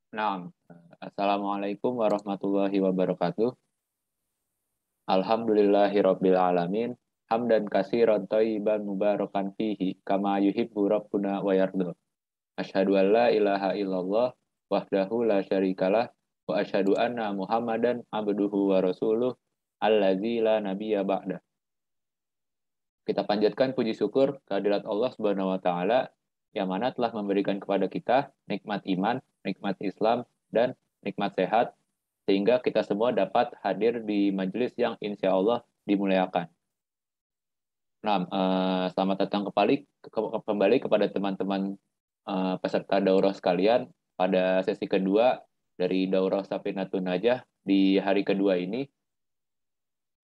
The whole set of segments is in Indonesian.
Naam. Assalamualaikum warahmatullahi wabarakatuh. Alhamdulillahirabbil alamin. Hamdan katsiran thayyiban mubarakan fihi kama yuhibbu rabbuna wa yarda. Asyhadu an la ilaha illallah wahdahu la syarikalah wa asyhadu anna Muhammadan abduhu wa rasuluh allazi la nabiyya ba'da. Kita panjatkan puji syukur kehadirat Allah Subhanahu wa taala yang mana telah memberikan kepada kita nikmat iman, nikmat Islam dan nikmat sehat sehingga kita semua dapat hadir di majelis yang insya Allah dimuliakan. Nah, selamat datang kembali kepada teman-teman peserta daurah sekalian pada sesi kedua dari daurah Safinatun Najah di hari kedua ini.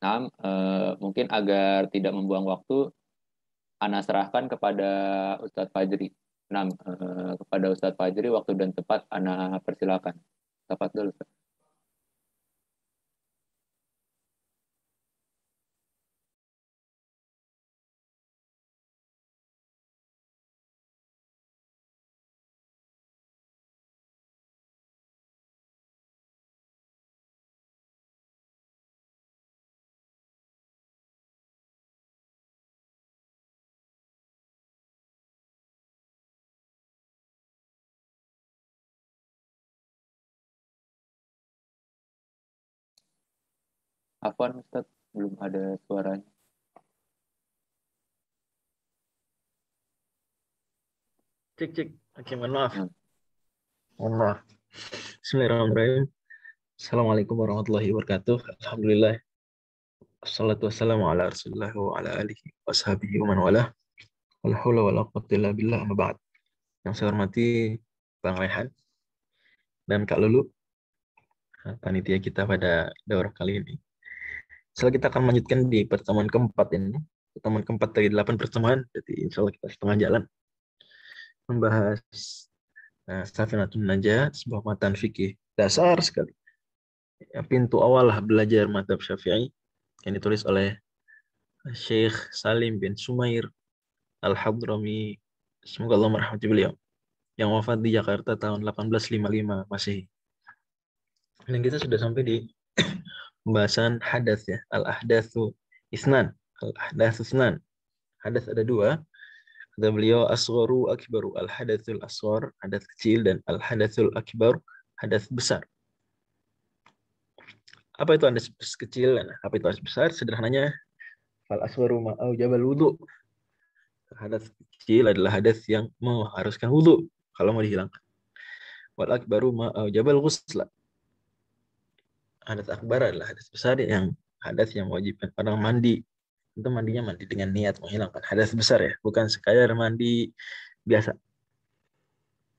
Nah, mungkin agar tidak membuang waktu, Ana serahkan kepada Ustadz Fajri. Nah, kepada Ustadz Fajri waktu dan tempat Ana persilakan. Tepat dulu. Afwan Ustadz, belum ada suaranya. Cek cek. Oke, mohon maaf. Hmm. Mohon maaf. Bismillahirrahmanirrahim. Assalamualaikum warahmatullahi wabarakatuh. Alhamdulillah. Assalatu wassalamu ala rasulillah wa ala alihi wa sahbihi wa man walah. Wala hawla wala quwwata illa billah amma ba'd. Yang saya hormati Bang Rehan dan Kak Lulu, panitia kita pada daurah kali ini. Setelah kita akan melanjutkan di pertemuan keempat ini. Pertemuan keempat dari 8 pertemuan. Jadi insya Allah kita setengah jalan membahas Safinatun Najah, sebuah matan fikih dasar sekali. Pintu awal belajar mazhab Syafi'i yang ditulis oleh Syekh Salim bin Sumair Al-Hadrami, semoga Allah merahmati beliau, yang wafat di Jakarta tahun 1855 Masehi. Dan kita sudah sampai di pembahasan hadas ya, al-ahdatsu isnan, al-ahdatsu isnan. Hadas ada dua. Kata beliau asgharu akbaru, al-hadatsul asghar, hadas kecil, dan al-hadatsul akbar, hadas besar. Apa itu hadas kecil dan apa itu hadas besar? Sederhananya fal asgharu ma'au jabal wudu. Hadas kecil adalah hadas yang mengharuskan wudu kalau mau dihilangkan. Wal akbaru ma'au jabal ghusla. Hadas akbar adalah hadas besar yang hadas yang mewajibkan orang mandi. Itu mandinya mandi dengan niat menghilangkan hadas besar ya, bukan sekadar mandi biasa.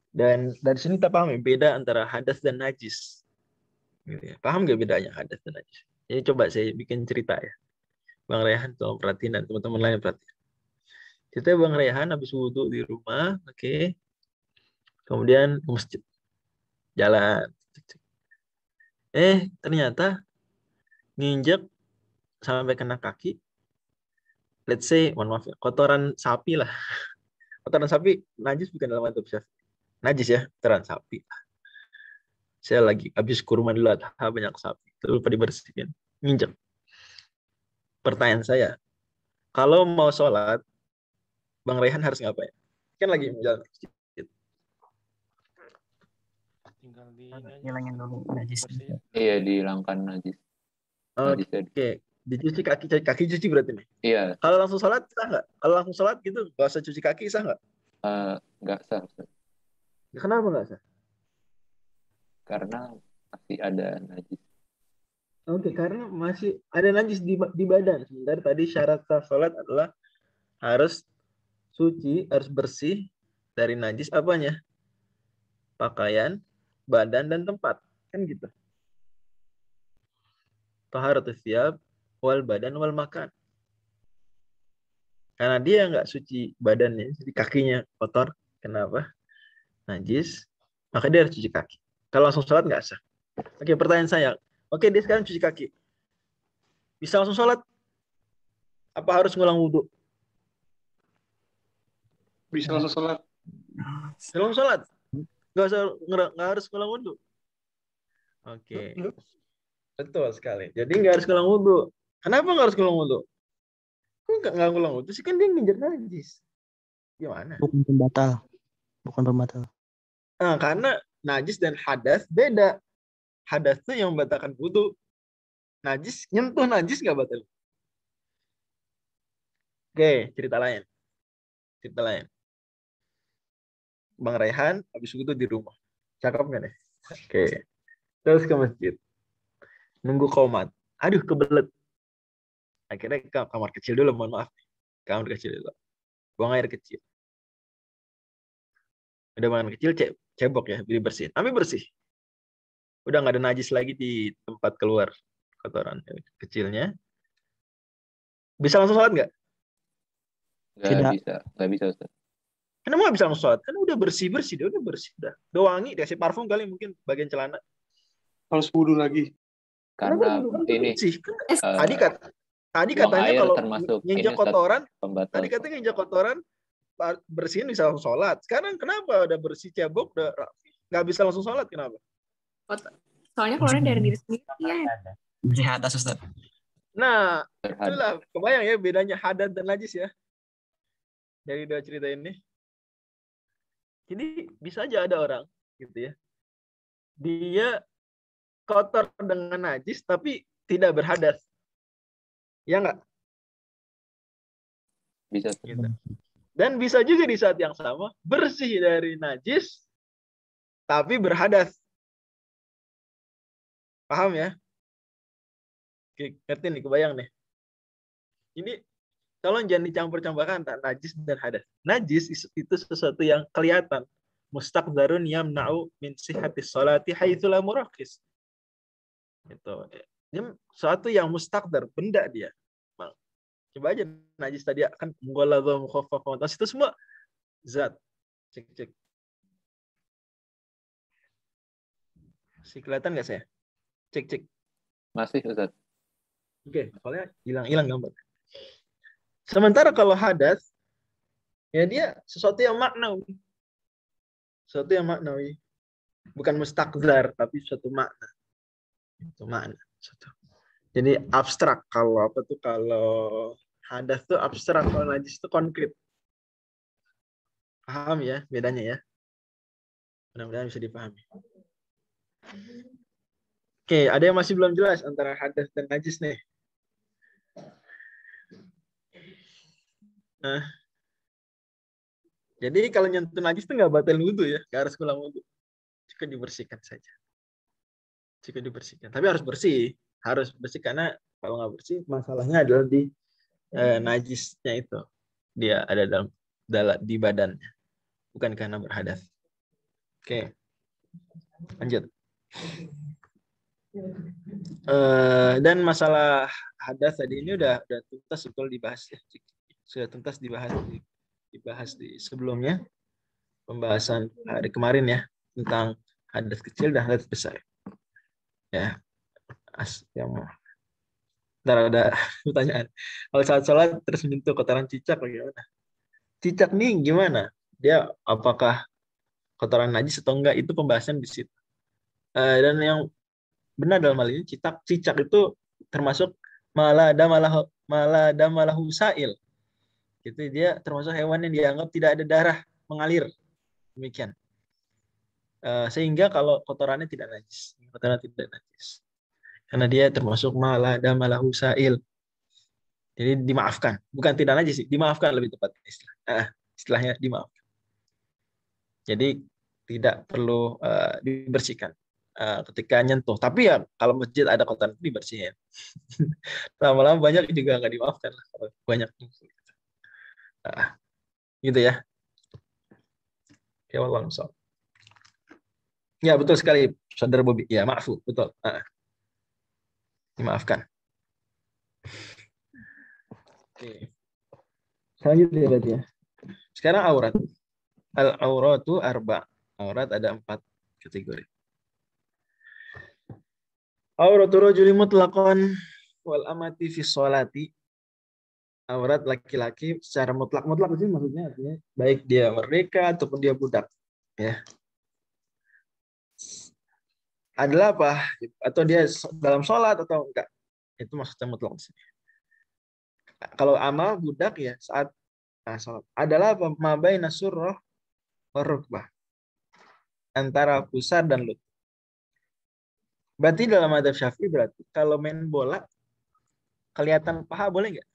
Dan dari sini kita paham ya, beda antara hadas dan najis. Gitu ya. Paham nggak bedanya hadas dan najis? Jadi coba saya bikin cerita ya. Bang Rehan tolong perhatiin dan teman-teman lain perhatiin. Kita Bang Rehan habis wudhu di rumah, oke. Kemudian ke masjid, jalan. Ternyata nginjek sampai kena kaki. Let's say, mohon maaf ya, kotoran sapi lah. Kotoran sapi najis bukan dalam mazhab Syafi'i. Najis ya, kotoran sapi. Saya lagi habis kurban dulu, banyak sapi. Terus lupa dibersihin. Nginjek. Pertanyaan saya, kalau mau sholat, Bang Rehan harus ngapain? Kan lagi jalan ke masjid. Tinggal Hilangin dulu najis. Iya, dihilangkan najis. Oke. Dicuci kaki cuci berarti nih. Iya. Kalau langsung sholat sah nggak? Kalau langsung sholat gitu nggak usah cuci kaki sah nggak? Nggak sah. Kenapa nggak sah? Karena masih ada najis. Oke, karena masih ada najis di badan. Sementara tadi syarat sah sholat adalah harus suci, harus bersih dari najis apanya? Pakaian, badan, dan tempat. Kan gitu. Taharatus tsiyab wal badan wal makan. Karena dia nggak suci badannya, jadi kakinya kotor. Kenapa? Najis. Maka dia harus cuci kaki. Kalau langsung sholat nggak sah. Oke, pertanyaan saya. Oke, dia sekarang cuci kaki. Bisa langsung sholat? Apa harus ngulang wudhu? Bisa langsung sholat. Bisa langsung sholat? nggak harus ngulang wudhu. Oke. Betul sekali. Jadi nggak harus ngulang wudhu. Kenapa nggak harus ngulang wudhu? Kok nggak ngulang wudhu sih, kan dia nginjak najis. Gimana? Bukan pembatal. Bukan pembatal. Nah, karena najis dan hadas beda. Hadas itu yang membatalkan wudhu. Najis, nyentuh najis nggak batal. Oke, cerita lain. Bang Rehan habis wudhu di rumah. Cakep nggak deh? Oke. Terus ke masjid. Nunggu qomat. Aduh, kebelet. Akhirnya ke kamar kecil dulu, mohon maaf. Kamar kecil dulu. Buang air kecil. Udah buang air kecil, cebok ya, bersihin. Tapi bersih. Udah nggak ada najis lagi di tempat keluar kotoran kecilnya. Bisa langsung sholat nggak? Nggak bisa Ustaz. Kenapa nggak bisa langsung sholat? Kan udah bersih, dia udah bersih. Udah wangi, dikasih parfum kali mungkin bagian celana. Harus wudhu lagi. Karena ini tadi katanya kalau termasuk nginjak kotoran, pembatal. tadi katanya nginjak kotoran bersihin bisa langsung sholat. Sekarang kenapa udah bersih cebok, udah nggak bisa langsung sholat? Kenapa? Soalnya keluarnya dari diri sendiri ya. Bersih hadas, Ustaz. Nah, itulah kebayang ya bedanya hadas dan najis ya. Dari dua cerita ini. Jadi bisa aja ada orang gitu ya. Dia kotor dengan najis tapi tidak berhadas. Ya enggak? Bisa. Gitu. Dan bisa juga di saat yang sama bersih dari najis tapi berhadas. Paham ya? Oke, ngerti nih, kebayang nih. Ini tolong jangan dicampur-campurkan antara najis dan hadas. Najis itu sesuatu yang kelihatan. Mustaqdarun yamna'u min sihhatis sholati haitsu la murakhis. Itu. Ini sesuatu yang mustaqdar, benda dia. Coba aja najis tadi kan mughalladhah mukhaffafah. Itu semua zat. Cek. Masih kelihatan nggak saya? Cek. Masih Ustaz. Oke, soalnya hilang gambar. Sementara kalau hadas, ya dia sesuatu yang maknawi. Bukan mustaqdar, tapi suatu makna. Itu makna. Jadi abstrak. Kalau hadas itu abstrak, kalau najis itu konkret. Paham ya bedanya ya? Mudah-mudahan bisa dipahami. Oke, ada yang masih belum jelas antara hadas dan najis nih? Nah, jadi kalau nyentuh najis itu nggak batal wudhu ya, nggak harus ulang wudhu. Cukup dibersihkan saja. Tapi harus bersih. Karena kalau nggak bersih, masalahnya adalah di najisnya itu. Dia ada di badannya, bukan karena berhadas. Oke, lanjut. Dan masalah hadas tadi ini udah tuntas betul dibahas ya. Sudah tuntas dibahas di sebelumnya, pembahasan hari kemarin ya, tentang hadas kecil dan hadas besar. Ya, ntar ada pertanyaan. Kalau saat sholat terus menyentuh kotoran cicak bagaimana? Cicak nih gimana? Dia apakah kotoran najis atau enggak? Itu pembahasan di situ. Dan yang benar dalam hal ini cicak itu termasuk malahu sa'il. Itu dia termasuk hewan yang dianggap tidak ada darah mengalir. Demikian. Sehingga kalau kotorannya tidak najis. Karena dia termasuk malahu sa'il. Jadi dimaafkan. Bukan tidak najis sih, dimaafkan lebih tepat istilahnya dimaafkan. Jadi tidak perlu dibersihkan ketika nyentuh. Tapi ya kalau masjid ada kotoran dibersihin. Lama-lama banyak juga nggak dimaafkan. Banyak. Gitu ya. Ya Allah. Ya betul sekali, saudara Bobi. Ya maafu, betul. Dimaafkan. Oke. Selanjutnya berarti ya. Sekarang aurat. Al-auratu arba. Aurat ada 4 kategori. Auratu rajuli mutlaqan wal amati fi sholati. Aurat laki-laki secara mutlak sih maksudnya artinya baik dia merdeka ataupun dia budak ya. adalah apa? Atau dia dalam sholat atau enggak? Itu maksudnya mutlak. Kalau ama budak ya saat sholat. Adalah apa? Mabaina surrah warukbah. Antara pusar dan lutut. Berarti dalam madzhab Syafi'i berarti kalau main bola kelihatan paha boleh nggak?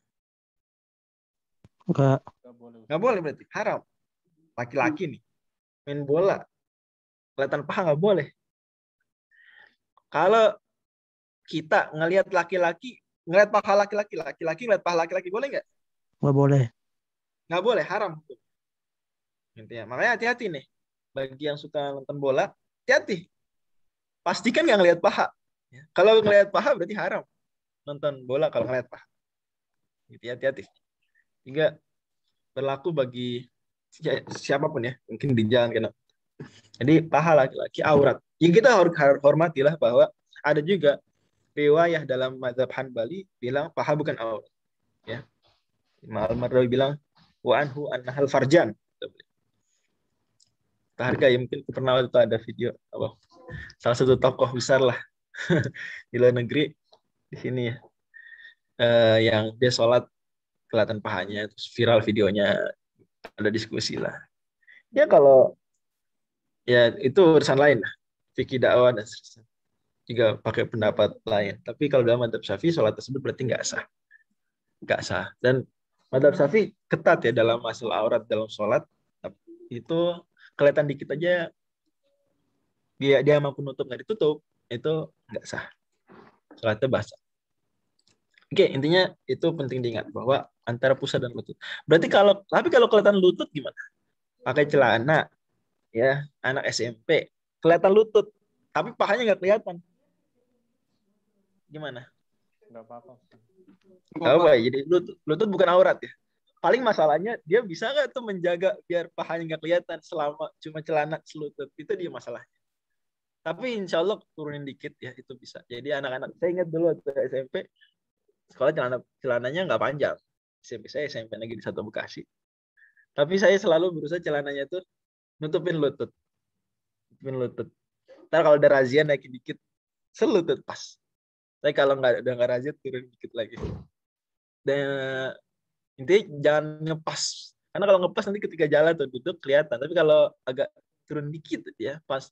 Enggak. Nggak boleh berarti. Haram. Laki-laki nih. Main bola. Kelihatan paha nggak boleh. Kalau kita ngelihat laki-laki, ngelihat paha laki-laki, laki-laki ngelihat paha laki-laki, boleh nggak? Nggak boleh. Nggak boleh, haram. Intinya. Makanya hati-hati nih. Bagi yang suka nonton bola, hati-hati. Pastikan nggak ngelihat paha. Kalau ngelihat paha berarti haram. Nonton bola kalau ngelihat paha. Gitu, hati-hati. Hingga berlaku bagi siapapun ya. Mungkin di jalan kena. Jadi paha laki-laki aurat. Ya kita harus hormatilah bahwa ada juga riwayah dalam mazhab Hanbali bilang paha bukan aurat. Ya. Imam Al-Mardawi bilang wa anhu annahal farjan. Harga ya mungkin pernah itu ada video apa salah satu tokoh besar lah di luar negeri di sini ya yang dia sholat kelihatan pahanya terus viral videonya ada diskusi lah ya kalau ya itu urusan lain lah fikih dakwah dan seterusnya juga pakai pendapat lain tapi kalau dalam madzhab Syafi'i sholat tersebut berarti nggak sah dan madzhab Syafi'i ketat ya dalam masalah aurat dalam sholat itu kelihatan dikit aja dia mampu nutup nggak ditutup itu nggak sah sholatnya basah. Oke intinya itu penting diingat bahwa antara pusat dan lutut berarti kalau kelihatan lutut gimana pakai celana ya anak SMP kelihatan lutut tapi pahanya nggak kelihatan gimana Nggak apa-apa. nggak apa ya jadi lutut bukan aurat ya paling masalahnya dia bisa nggak tuh menjaga biar pahanya nggak kelihatan selama cuma celana selutut itu dia masalah. Tapi insya Allah turunin dikit ya itu bisa. Jadi anak-anak saya ingat dulu waktu SMP sekolah celananya nggak panjang. SMP saya SMP negeri 1 Bekasi. Tapi saya selalu berusaha celananya tuh nutupin lutut. Ntar kalau ada razia naikin dikit selutut pas. Tapi kalau udah nggak razia turun dikit lagi. Dan intinya jangan ngepas. Karena kalau ngepas nanti ketika jalan tuh duduk kelihatan. Tapi kalau agak turun dikit ya pas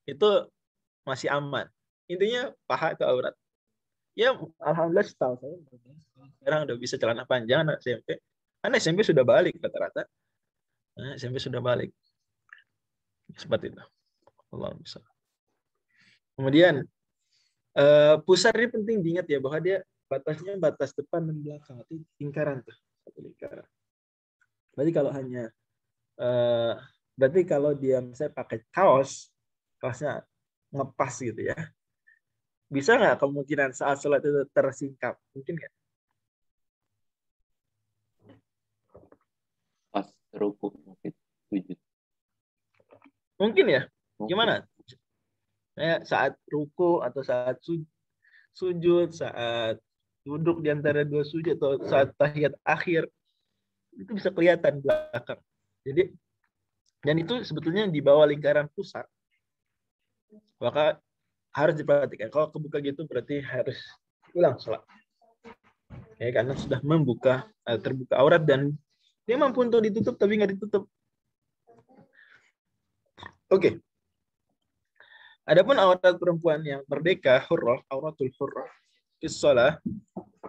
itu masih aman. Intinya paha itu aurat. Ya, alhamdulillah setahu saya sekarang udah bisa celana panjang anak SMP. Karena SMP sudah balik rata-rata. SMP sudah balik. Seperti itu. Allah bisa. Kemudian pusar ini penting diingat ya bahwa dia batasnya batas depan dan belakang. Itu lingkaran tuh. Satu lingkaran. Berarti kalau dia misalnya pakai kaosnya ngepas gitu ya. Bisa nggak kemungkinan saat sholat itu tersingkap? Mungkin nggak? Pas ruku mungkin sujud. Mungkin ya. Mungkin. Gimana? Saat ruku atau saat sujud, saat duduk di antara dua sujud atau saat tahiyat akhir itu bisa kelihatan belakang. Jadi dan itu sebetulnya di bawah lingkaran pusat. Maka harus diperhatikan. Kalau kebuka gitu berarti harus ulang sholat. Ya, karena sudah terbuka aurat dan dia mampu untuk ditutup tapi nggak ditutup. Oke. Adapun aurat perempuan yang merdeka, auratul hurrah, sholat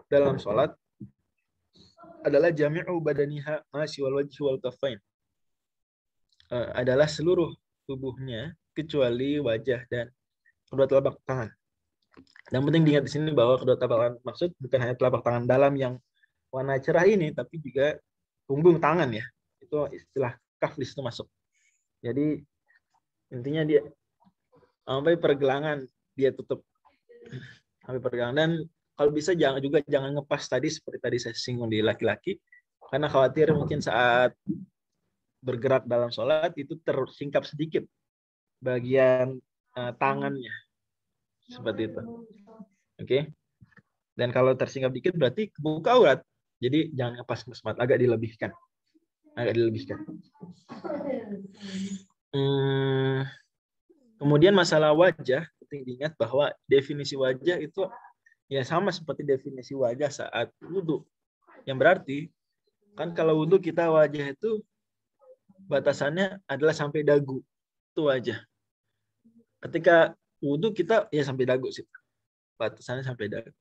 dalam sholat adalah jami'u badaniha masyi wal wajhi wal kaffain. Adalah seluruh tubuhnya kecuali wajah dan kedua telapak tangan. Dan penting diingat di sini bahwa kedua telapak tangan maksud bukan hanya telapak tangan dalam yang warna cerah ini, tapi juga punggung tangan ya. Itu istilah kaflis itu masuk. Jadi intinya dia sampai pergelangan dia tutup. Sampai pergelangan dan kalau bisa jangan ngepas tadi seperti tadi saya singgung di laki-laki karena khawatir mungkin saat bergerak dalam sholat itu tersingkap sedikit bagian tangannya. Seperti itu. Oke. Dan kalau tersingkap dikit berarti kebuka aurat. Jadi jangan ngepas musmat, agak dilebihkan. Kemudian masalah wajah, penting diingat bahwa definisi wajah itu ya sama seperti definisi wajah saat wudhu. Yang berarti kan kalau wudhu kita wajah itu batasannya adalah sampai dagu. Itu wajah. Ketika wudhu kita ya sampai dagu sih. Batasannya sampai dagu.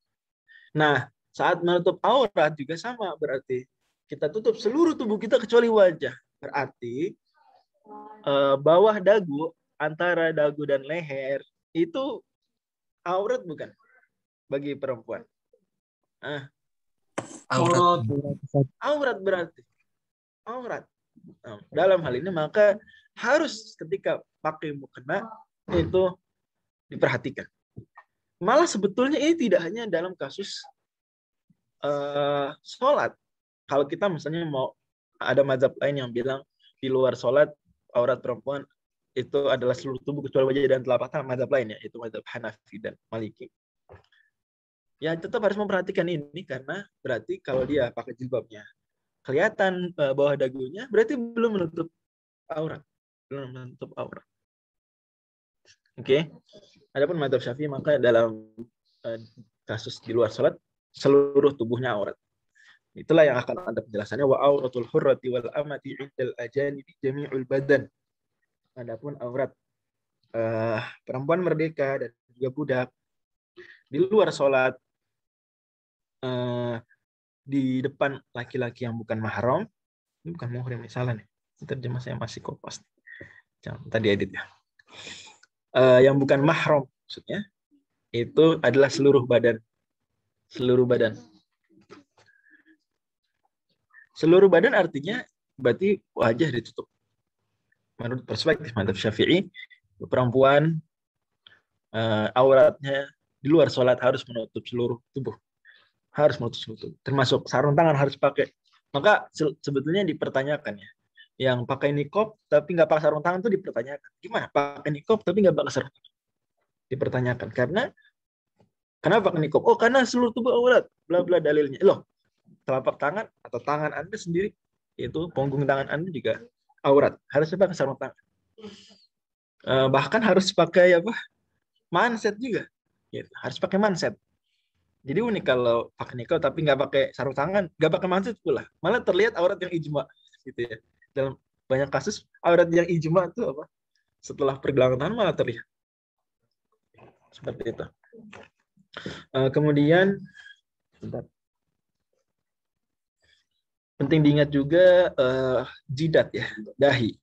Nah, saat menutup aurat juga sama berarti. Kita tutup seluruh tubuh kita kecuali wajah. Berarti bawah dagu, antara dagu dan leher, itu aurat bukan? Bagi perempuan. Aurat. Aurat berarti. Aurat. Nah, dalam hal ini maka harus ketika pakai mukena itu diperhatikan. Malah sebetulnya ini tidak hanya dalam kasus sholat. Kalau kita misalnya mau ada mazhab lain yang bilang di luar sholat aurat perempuan itu adalah seluruh tubuh kecuali wajah dan telapak tangan, mazhab lain ya, itu mazhab Hanafi dan Maliki. Ya tetap harus memperhatikan ini karena berarti kalau dia pakai jilbabnya kelihatan bawah dagunya, berarti belum menutup aurat. Belum menutup aurat. Oke. Adapun mazhab Syafi'i maka dalam kasus di luar sholat seluruh tubuhnya aurat. Itulah yang akan ada penjelasannya wa auratul hurrati wal amati 'indal ajanibi jami'ul badan. Adapun aurat perempuan merdeka dan juga budak di luar sholat di depan laki-laki yang bukan mahram, ini bukan muhrim misalnya nih. Terjemah saya masih kopas. Jangan tadi edit ya. Yang bukan mahram maksudnya itu adalah seluruh badan. Seluruh badan. Seluruh badan artinya berarti wajah ditutup. Menurut perspektif mazhab Syafi'i, perempuan auratnya di luar sholat harus menutup seluruh tubuh. Harus menutup seluruh tubuh. Termasuk sarung tangan harus pakai. Maka sebetulnya dipertanyakan ya. Yang pakai niqab tapi nggak pakai sarung tangan itu dipertanyakan. Gimana? Pakai niqab tapi nggak pakai sarung tangan. Dipertanyakan. Kenapa pakai niqab? Oh, karena seluruh tubuh aurat. Bla bla dalilnya. Loh, telapak tangan atau tangan Anda sendiri, itu punggung tangan Anda juga aurat. Harusnya pakai sarung tangan. Bahkan harus pakai manset juga. Gitu. Harus pakai manset. Jadi unik kalau pakai niqab tapi nggak pakai sarung tangan, nggak pakai manset pula. Malah terlihat aurat yang ijma. Gitu ya. Dalam banyak kasus, aurat yang ijma itu setelah pergelangan tangan malah terlihat. Seperti itu. Kemudian, bentar. Penting diingat juga jidat ya, dahi.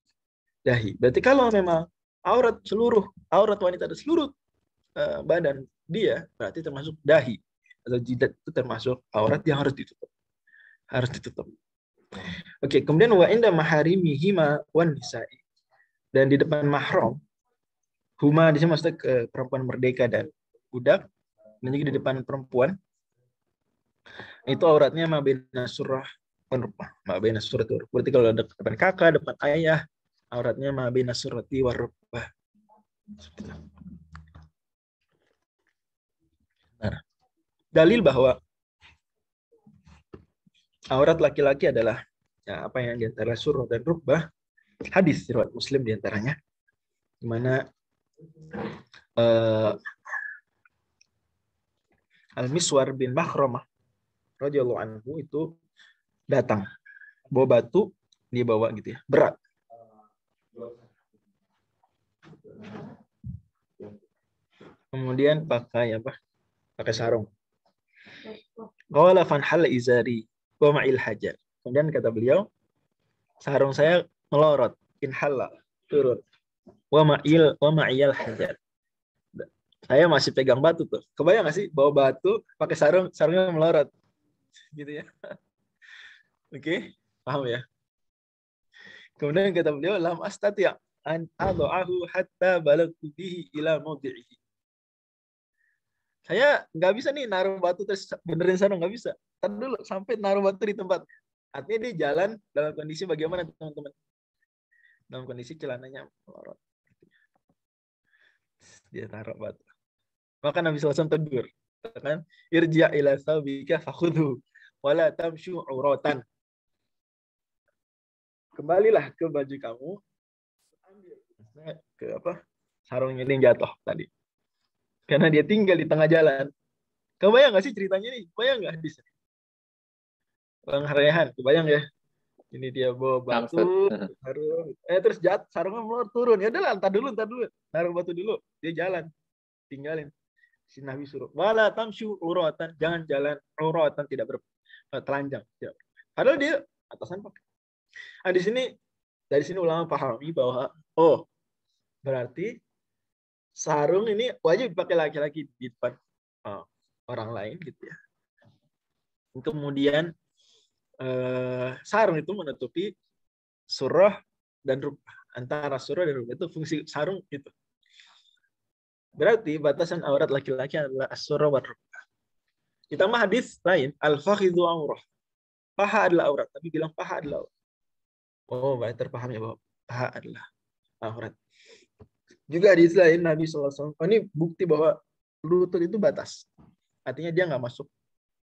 Berarti kalau memang aurat wanita ada seluruh badan dia, berarti termasuk dahi atau jidat itu termasuk aurat yang harus ditutup. Harus ditutup. Oke, kemudian wa inda maharimihi wan nisa'i. Dan di depan mahram, huma di sini maksudnya ke perempuan merdeka dan budak, dan juga di depan perempuan itu auratnya mabena surah warubah. Mabena surati warubah. Berarti kalau ada depan kakak, depan ayah, auratnya mabena surati warubah. Nah, dalil bahwa aurat laki-laki adalah ya, apa yang diantara surah dan rukbah, hadis riwayat Muslim diantaranya, di mana Al-Miswar bin Makhramah radhiyallahu anhu itu datang bawa batu, dia bawa gitu ya, berat. Kemudian pakai pakai sarung. Qala fan hal izari wa ma'il hajar. Kemudian kata beliau, sarung saya melorot, inhalla, turun. Wa ma'iyal hajar. Saya masih pegang batu tuh. Kebayang nggak sih bawa batu pakai sarungnya melorot. Gitu ya. Oke, paham ya? Kemudian kata beliau, lam astati' an adha'ahu hatta balagtu bihi ila mawdi'ihi. Saya nggak bisa nih naruh batu terus benerin sarung, nggak bisa. Tar dulu sampai naruh batu di tempat. Artinya dia jalan dalam kondisi bagaimana teman-teman? Dalam kondisi celananya melorot. Dia taruh batu. Maka Nabi SAW tegur, kan? Irja' ila thawbika fakhudhu wala tamshu uratan. Kembalilah ke baju kamu, ambil ke sarungnya yang jatuh tadi. karena dia tinggal di tengah jalan. Kebayang nggak sih ceritanya nih? Kebayang nggak di sini? Bang Rehan, kebayang ya? Ini dia bawa Samsut. batu, sarung. Terus sarungnya mau turun. Ya udah lah, entar dulu. Naruh batu dulu. Dia jalan, tinggalin. Si Nabi suruh, wala tamsyu uratan, jangan jalan uratan, tidak bertelanjang. Padahal dia atasan pakai. Nah, dari sini ulama pahami bahwa berarti sarung ini wajib dipakai laki-laki di depan orang lain gitu ya. Kemudian sarung itu menutupi surah dan rubah. Antara surah dan rubah itu fungsi sarung itu. Berarti batasan aurat laki-laki adalah as-surah wa rubah. Ditambah hadis lain, al-fakhidhu aurah. Paha adalah aurat. Tapi bilang paha adalah aurat. Baik terpahami bahwa paha adalah aurat. Juga hadis lain Nabi SAW. Ini bukti bahwa lutut itu batas. Artinya dia nggak masuk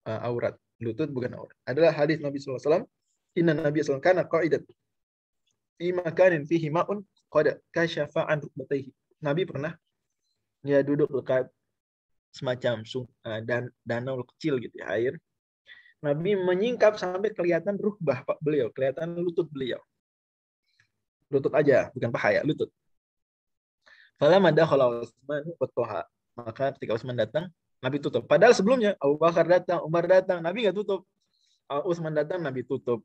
aurat. Lutut bukan aurat. Adalah hadis Nabi SAW. Inna Nabi SAW kana qa'idat fi makanin fihi ma'un qad kashafa an rukbatayhi. Nabi pernah dia duduk dekat semacam danau kecil gitu ya, air. Nabi menyingkap sampai kelihatan rukbah beliau, kelihatan lutut beliau. Lutut aja, bukan paha ya, lutut. Falamma dakhala Utsman wa Thaha. Maka ketika Utsman datang, Nabi tutup. Padahal sebelumnya Abu Bakar datang, Umar datang, Nabi nggak tutup. Utsman datang, Nabi tutup.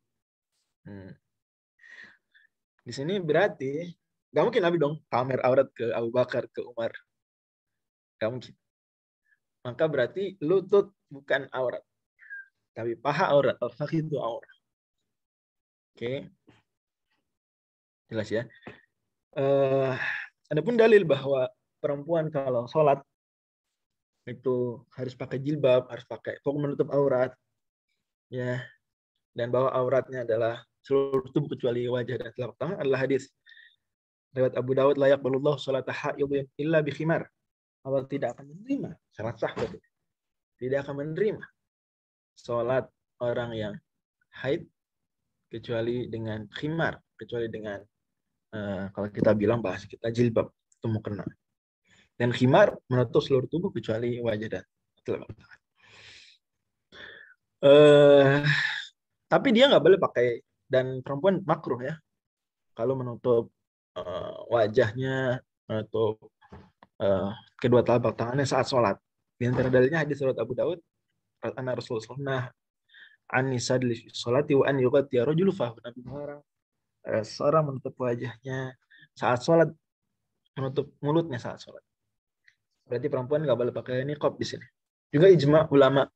Di sini berarti nggak mungkin Nabi dong pamer aurat ke Abu Bakar, ke Umar. Nggak mungkin. Maka berarti lutut bukan aurat. Tapi paha aurat. Al-fakhidh itu aurat. Oke. Jelas ya. Adapun dalil bahwa perempuan kalau sholat itu harus pakai jilbab, harus pakai pokok menutup aurat. Ya. Dan bahwa auratnya adalah seluruh tubuh kecuali wajah dan telapak tangan adalah hadis riwayat Abu Dawud, la yaqbalullahu sholata haidin illa bi khimar. Allah tidak akan menerima, syarat sah berarti. Tidak akan menerima sholat orang yang haid kecuali dengan khimar, kecuali dengan kalau kita bilang bahasa kita jilbab, itu mukena. Dan khimar menutup seluruh tubuh kecuali wajah dan telapak tangan. Tapi dia nggak boleh pakai, dan perempuan makruh ya kalau menutup wajahnya, menutup kedua telapak tangannya saat sholat. Di antara dalilnya hadis surat Abu Dawud, anna Rasulullah anisadli sholati wa an yughatti rajulu fahu. Nabi melarang seorang menutup wajahnya saat sholat, menutup mulutnya saat sholat. Berarti perempuan nggak boleh pakai niqab di sini. Juga ijma ulama,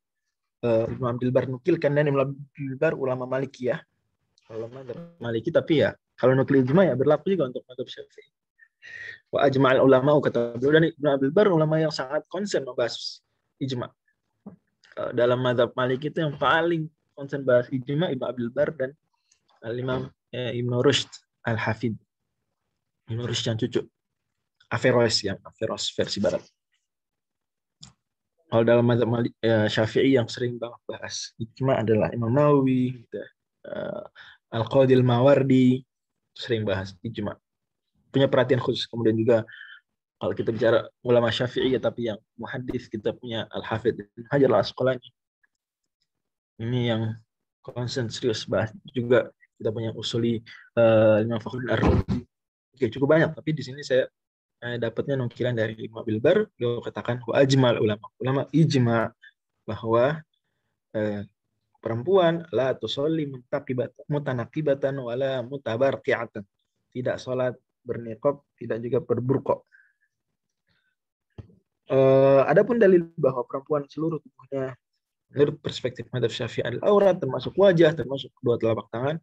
Ibnu Abdul Bar nukilkan, dan Ibnu Abdul Bar ulama Malikiyah, ulama Maliki, tapi ya kalau nukil ijma ya berlaku juga untuk mazhab Syafi'i. Wa ajma'al ulama, kata beliau, dan Ibnu Abdul Bar ulama yang sangat konsen membahas ijma. Dalam mazhab Maliki itu yang paling konsen bahas ijma Ibnu Abdul Bar dan Al-Imam Ibnu Rushd Al-Hafid. Ibnu Rushd yang cucu Averroes versi barat. Kalau dalam mazhab Syafi'i yang sering banget bahas ijma adalah Imam Nawawi, gitu. Al-Qadhi Al-Mawardi sering bahas ijma. Punya perhatian khusus. Kemudian juga kalau kita bicara ulama Syafi'i ya, tapi yang muhaddis, kita punya Al-Hafidz Hajar Al-Asqalani. Ini yang konsen serius bahas. Juga kita punya usuli Imam Fakhruddin Ar-Razi. Oke, cukup banyak, tapi di sini saya dapatnya nukilan dari Ibnu Abdul Bar. Dia katakan wa ajmal ulama ijma bahwa perempuan la tusolli mutanaqibatan wala mutabarqi'atan. Tidak sholat berniqab, tidak juga berburqa. Adapun dalil bahwa perempuan seluruh tubuhnya menurut perspektif mazhab Syafi'i adalah aurat, termasuk wajah, termasuk kedua telapak tangan,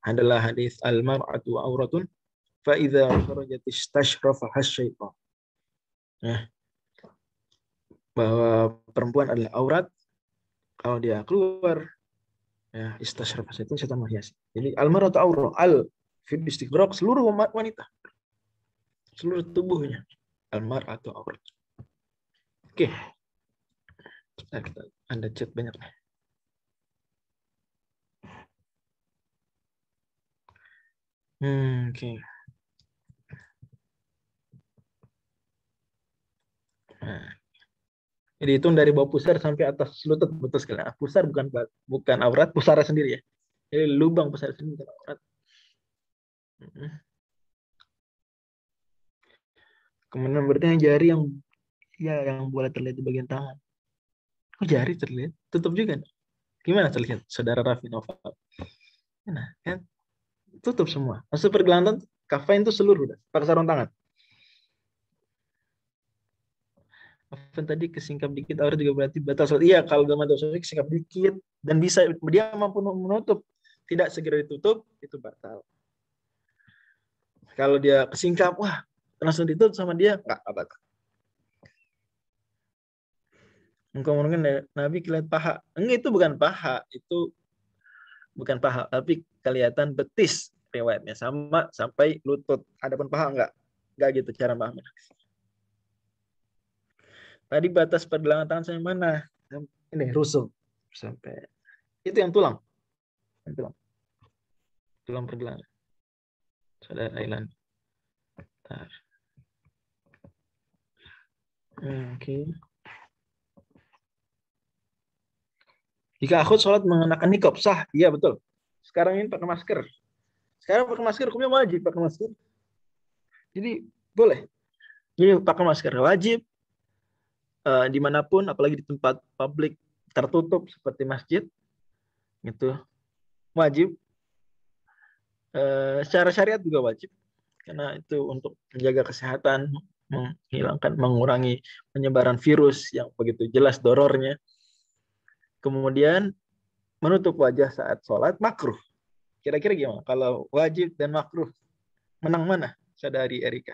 adalah hadis al-mar'atu auratun fa idza kharajat istashrafaha syaitan. Ya. Bahwa perempuan adalah aurat, kalau dia keluar ya istashrafa itu setan menghiasi. Jadi al-mar'atu aurat, fil istighraq, seluruh wanita, seluruh tubuhnya al-mar'atu aurat. Oke. Anda chat banyak nih. Oke. Nah, Jadi hitung dari bawah pusar sampai atas lutut, betul sekali. Nah, pusar bukan aurat, pusara sendiri ya. Jadi lubang pusar sendiri bukan aurat. Kemudian berarti yang jari yang boleh terlihat di bagian tangan. Oh, jari terlihat, tutup juga. Gimana terlihat, saudara Raffi Noval? Nah, kan tutup semua. Masuk pergelangan kafain itu seluruh, pakai sarung tangan. Afan tadi kesingkap dikit aurat juga berarti batal sholat. Iya, kalau dalam madzhab Syafi'i kesingkap dikit dan bisa dia mampu menutup, tidak segera ditutup, itu batal. Kalau dia kesingkap, wah langsung ditutup sama dia, nggak batal. Mungkin Nabi kelihatan paha. Enggak, itu bukan paha, itu bukan paha, tapi kelihatan betis riwayatnya sama sampai lutut. Adapun paha enggak gitu cara memahami. Tadi batas pergelangan tangan saya mana? Ini rusuk sampai itu yang tulang. Tulang pergelangan. Saudara Ailan. Oke. Jika akhwat sholat mengenakan niqab sah, iya betul. Sekarang ini pakai masker. Sekarang pakai masker hukumnya wajib pakai masker. Jadi boleh. Jadi pakai masker wajib dimanapun, apalagi di tempat publik tertutup seperti masjid, itu wajib. Secara syariat juga wajib, karena itu untuk menjaga kesehatan, mengurangi penyebaran virus yang begitu jelas dorornya. Kemudian menutup wajah saat sholat makruh. Kira-kira gimana? Kalau wajib dan makruh, menang mana, saudari Erika?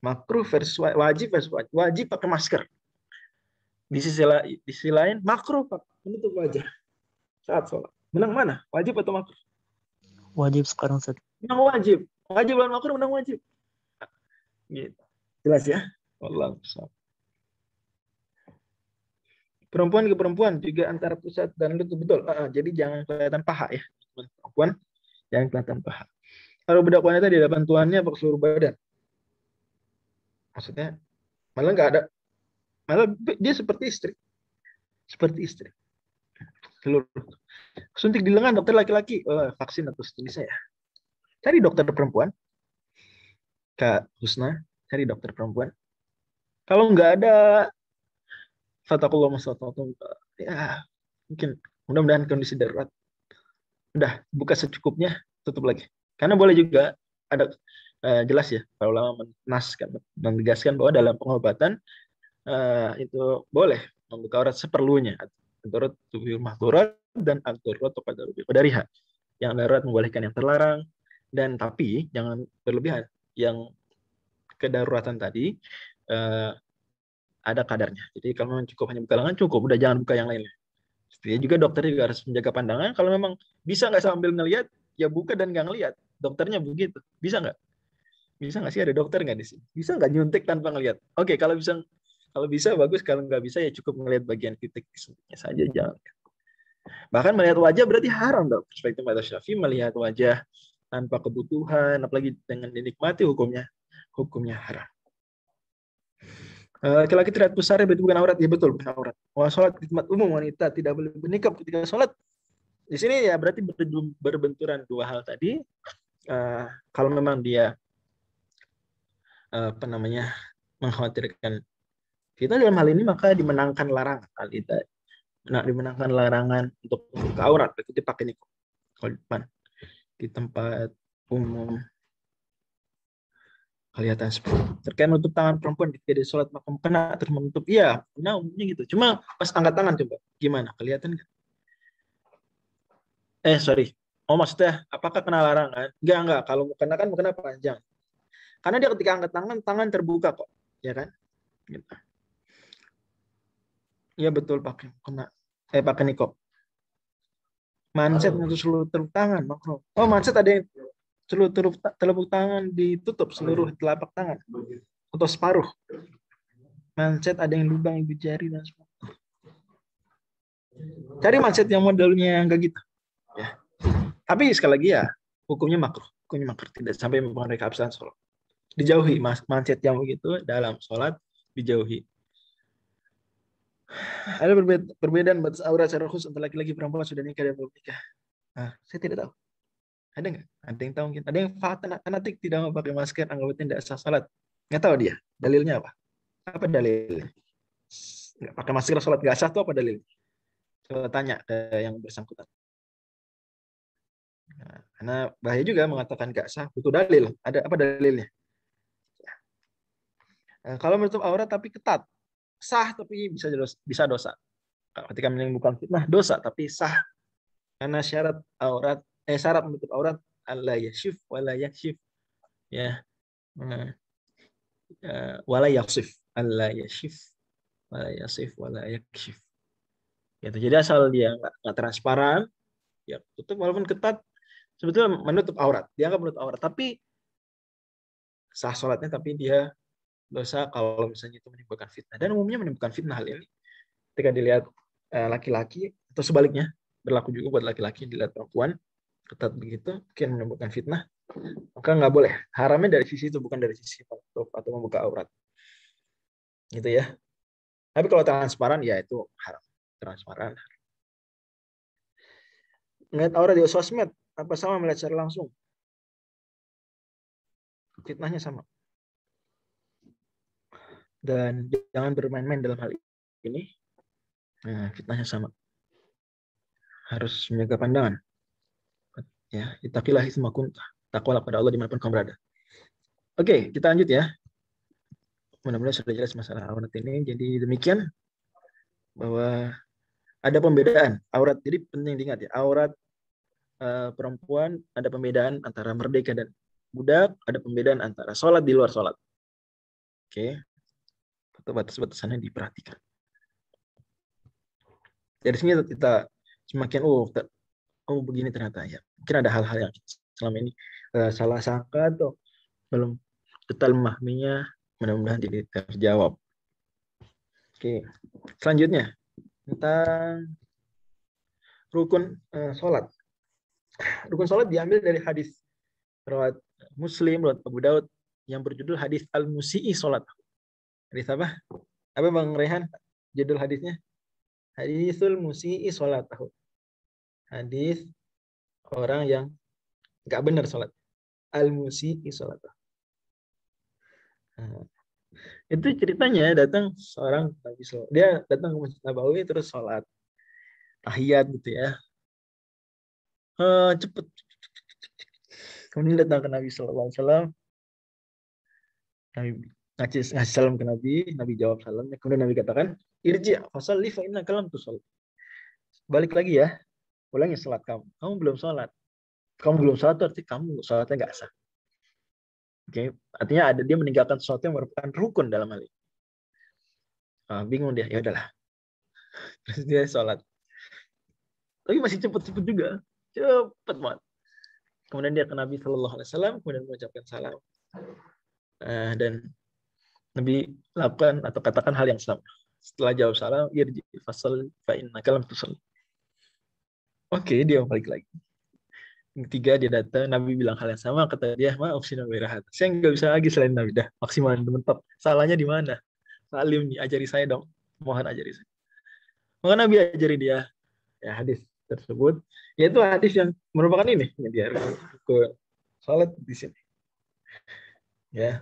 Makruh versus wajib versus wajib. Wajib pakai masker. Di sisi lain, makruh menutup wajah saat sholat. Menang mana? Wajib atau makruh? Wajib sekarang, Ustaz. Menang wajib. Wajib lawan makruh, menang wajib. Gitu. Jelas ya? Wallahu a'lam. Perempuan ke perempuan juga antara pusat dan lutut, betul. Jadi jangan kelihatan paha ya. Perempuan jangan kelihatan paha. Kalau budak wanita di hadapan tuannya pakai seluruh badan. Maksudnya malah nggak ada, malah dia seperti istri. Seperti istri. Seluruh. Suntik di lengan dokter laki-laki, vaksin atau sejenisnya ya. Cari dokter perempuan. Kak Husna, cari dokter perempuan. Kalau nggak ada, fatakullah masatatum, ya mungkin mudah-mudahan kondisi darurat. Udah buka secukupnya, tutup lagi. Karena boleh juga ada jelas ya, para ulama menegaskan bahwa dalam pengobatan itu boleh membuka aurat seperlunya. Menurut tubuh mahdurat dan al-darurat pada qadariha. Yang darurat membolehkan yang terlarang, dan tapi jangan berlebihan. Yang kedaruratan tadi ada kadarnya. Jadi kalau memang cukup hanya buka lengan, cukup. Udah jangan buka yang lainnya. Dia juga dokter juga harus menjaga pandangan. Kalau memang bisa nggak sambil ngelihat, ya buka dan nggak ngelihat. Dokternya begitu. Bisa nggak? Bisa nggak sih, ada dokter nggak di sini? Bisa nggak nyuntik tanpa ngelihat? Oke, kalau bisa bagus. Kalau nggak bisa ya cukup ngelihat bagian titik suntiknya saja, jangan. Bahkan melihat wajah berarti haram dong. Perspektif madzhab Syafi'i, melihat wajah tanpa kebutuhan, apalagi dengan dinikmati, hukumnya haram. Laki-laki terlihat pusarnya berarti bukan aurat, ya betul bukan aurat. Sholat di tempat umum wanita tidak boleh bernikab ketika sholat. Di sini ya berarti berbenturan dua hal tadi. Kalau memang dia mengkhawatirkan kita dalam hal ini, maka dimenangkan larangan dimenangkan larangan untuk membuka aurat, berarti pakai nikab kalau di tempat umum kelihatan seperti itu. Terkait menutup tangan perempuan ketika dia sholat maka kena terus menutup, iya, nah umumnya gitu. Cuma pas angkat tangan coba gimana, kelihatan nggak? Maksudnya apakah kena larangan? Enggak. Kalau kena kan kena panjang. Karena dia ketika angkat tangan terbuka kok, ya kan? Gitu. Iya betul, pakai nikab. Manset untuk seluruh telapak tangan, makro. Oh, manset ada yang seluruh telapak tangan ditutup, seluruh telapak tangan atau separuh. Manset ada yang lubang ibu jari dan sebagainya. Cari manset yang modelnya enggak gitu. Ya. Tapi sekali lagi ya, hukumnya makruh, tidak sampai mempengaruhi keabsahan sholat. Dijauhi manset yang begitu dalam sholat, dijauhi. Ada perbedaan batas aurat secara khusus antara laki-laki perempuan sudah nikah dan belum nikah. Nah, saya tidak tahu. Ada nggak? Ada yang tahu mungkin. Ada yang fanatik tidak mau pakai masker, anggap tidak sah salat. Nggak tahu dia. Dalilnya apa? Apa dalilnya? Nggak pakai masker salat nggak sah itu apa dalilnya? Coba tanya ke yang bersangkutan. Nah, karena bahaya juga mengatakan nggak sah, butuh dalil. Ada apa dalilnya? Nah, kalau menutup aurat tapi ketat, sah tapi bisa dosa. Ketika menimbulkan fitnah dosa tapi sah karena syarat menutup aurat alla yashif wala yakshif ya. Wala yaksif alla yashif wala yasif wala yakshif. Gitu. Jadi asal dia nggak transparan, ya tutup walaupun ketat, sebetulnya menutup aurat. Dia nggak menutup aurat, tapi sah sholatnya, tapi dia dosa kalau misalnya itu menimbulkan fitnah. Dan umumnya menimbulkan fitnah hal ini. Ketika dilihat laki-laki, atau sebaliknya, berlaku juga buat laki-laki, dilihat perempuan, ketat begitu, mungkin menimbulkan fitnah, maka nggak boleh. Haramnya dari sisi itu, bukan dari sisi menutup atau membuka aurat. Gitu ya. Tapi kalau transparan, ya itu haram. Transparan. Melihat aurat di sosmed, apa sama melihat secara langsung? Fitnahnya sama. Dan jangan bermain-main dalam hal ini. Nah, fitnahnya sama. Harus menjaga pandangan. Ya, ittaqillaha haitsu ma kunta. Takwalah pada Allah dimanapun kamu berada. Oke, kita lanjut ya. Mudah-mudahan sudah jelas masalah aurat ini. Jadi demikian bahwa ada pembedaan aurat. Jadi penting diingat ya, aurat perempuan ada pembedaan antara merdeka dan budak, ada pembedaan antara sholat di luar sholat. Oke, batas-batasannya diperhatikan. Dari sini kita semakin begini ternyata ya. Mungkin ada hal-hal yang selama ini salah sangka atau belum detail memahaminya, mudah-mudahan tidak terjawab. Oke, selanjutnya tentang rukun sholat. Rukun sholat diambil dari hadis riwayat Muslim, riwayat Abu Daud yang berjudul hadis al-musi'i sholat. Hadis apa? Apa Bang Rehan? Judul hadisnya? Hadisul musi'i sholat. Hadis orang yang nggak benar sholat. Al-musi'i sholat. Nah, itu ceritanya datang seorang Nabi Sallallahu. Dia datang ke Masjid Nabawi terus sholat tahiyat gitu ya. Cepet. Kemudian datang ke Nabi Sallallahu Alaihi Wasallam. Nabi ngasih salam ke Nabi. Nabi jawab salamnya. Kemudian Nabi katakan, irji' fasalli fa innaka lam tusalli. Balik lagi ya. Ulangi sholat kamu. Kamu belum sholat. Kamu belum sholat berarti kamu sholatnya nggak sah. Oke, artinya dia meninggalkan sesuatu yang merupakan rukun dalam hal ini. Bingung dia, ya udahlah. Terus dia sholat. Tapi masih cepet-cepet juga. Cepet banget. Kemudian dia ke Nabi Sallallahu Alaihi Wasallam, kemudian mengucapkan salam. Dan Nabi lakukan atau katakan hal yang sama. Setelah jawab salam, irji fasal fa innaka lam tusalli. Oke, dia balik lagi. Yang ketiga dia datang, Nabi bilang hal yang sama, kata dia, maaf sih Nabi Rahat. Saya nggak bisa lagi selain Nabi, dah maksimal mentok. Salahnya di mana? Salim nih, ajari saya dong. Mohon ajari saya. Maka Nabi ajari dia ya hadis tersebut, yaitu hadis yang merupakan ini dia ke salat di sini. Ya.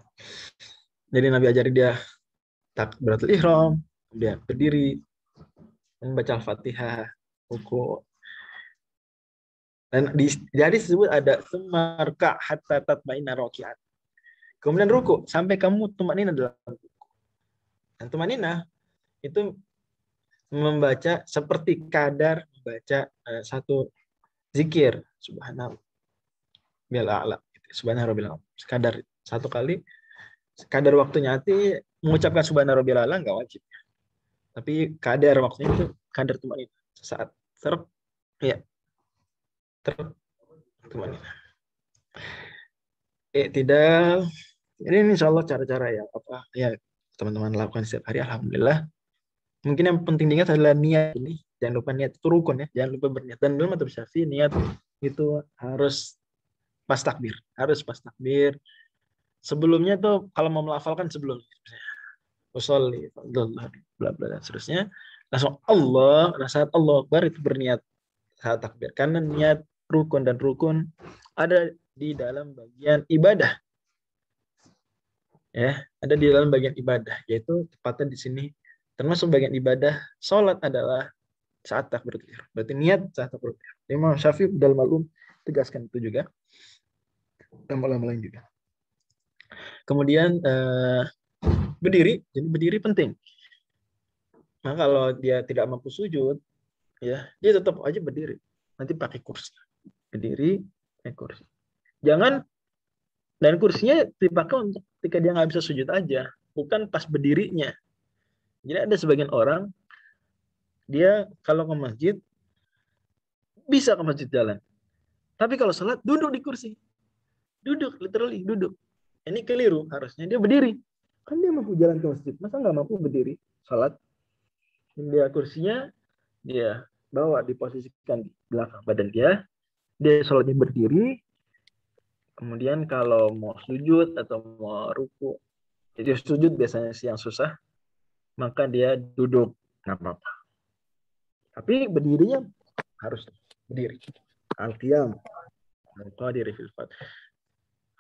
Jadi Nabi ajari dia takbiratul ihram, kemudian berdiri, membaca Al-Fatihah, ruku. Dan di hadis tersebut ada semarka hatta tatma'inna raki'at. Kemudian ruku sampai kamu tumanina dalam ruku. Dan tumanina itu membaca seperti kadar membaca satu zikir subhanallah bil a'la, subhanallah rabbil a'la. Sekadar satu kali, kadar waktunya nanti mengucapkan subhanallah rabbil a'la enggak wajib. Tapi kadar waktunya itu kadar tumanina. Saat serp ya tumanina. Tidak, ini insya Allah cara-cara ya apa ya teman-teman lakukan setiap hari, alhamdulillah. Mungkin yang penting diingat adalah niat ini. Jangan lupa niat itu rukun ya. Jangan lupa berniat. Dan dalam mazhab Syafi'i niat itu harus pas takbir. Harus pas takbir. Sebelumnya tuh kalau mau melafalkan sebelumnya. Usolli, bla bla dan seterusnya. langsung Allah. Nah, saat Allah Akbar itu berniat saat takbir. Karena niat rukun dan rukun ada di dalam bagian ibadah. Ya, ada di dalam bagian ibadah, yaitu tepatnya di sini termasuk bagian ibadah. Salat adalah saat takbir. Berarti niat saat takbir. Imam Syafi'i dalam Al-Um tegaskan itu juga. Dan ulama lain juga. Kemudian berdiri, jadi berdiri penting. Nah, kalau dia tidak mampu sujud, ya dia tetap aja berdiri. Nanti pakai kursi. Berdiri, pakai kursi. Jangan, dan kursinya dipakai untuk ketika dia nggak bisa sujud aja, bukan pas berdirinya. Jadi ada sebagian orang, dia kalau ke masjid, bisa ke masjid jalan. Tapi kalau sholat, duduk di kursi. Duduk, literally duduk. Ini keliru, harusnya dia berdiri. Kan dia mampu jalan ke masjid, masa nggak mampu berdiri sholat? Dia kursinya, dia bawa, diposisikan di belakang badan dia sholatnya berdiri. Kemudian kalau mau sujud atau mau ruku, jadi sujud biasanya sih yang susah, maka dia duduk, nggak apa-apa. Tapi berdirinya harus berdiri. Al-qiyam.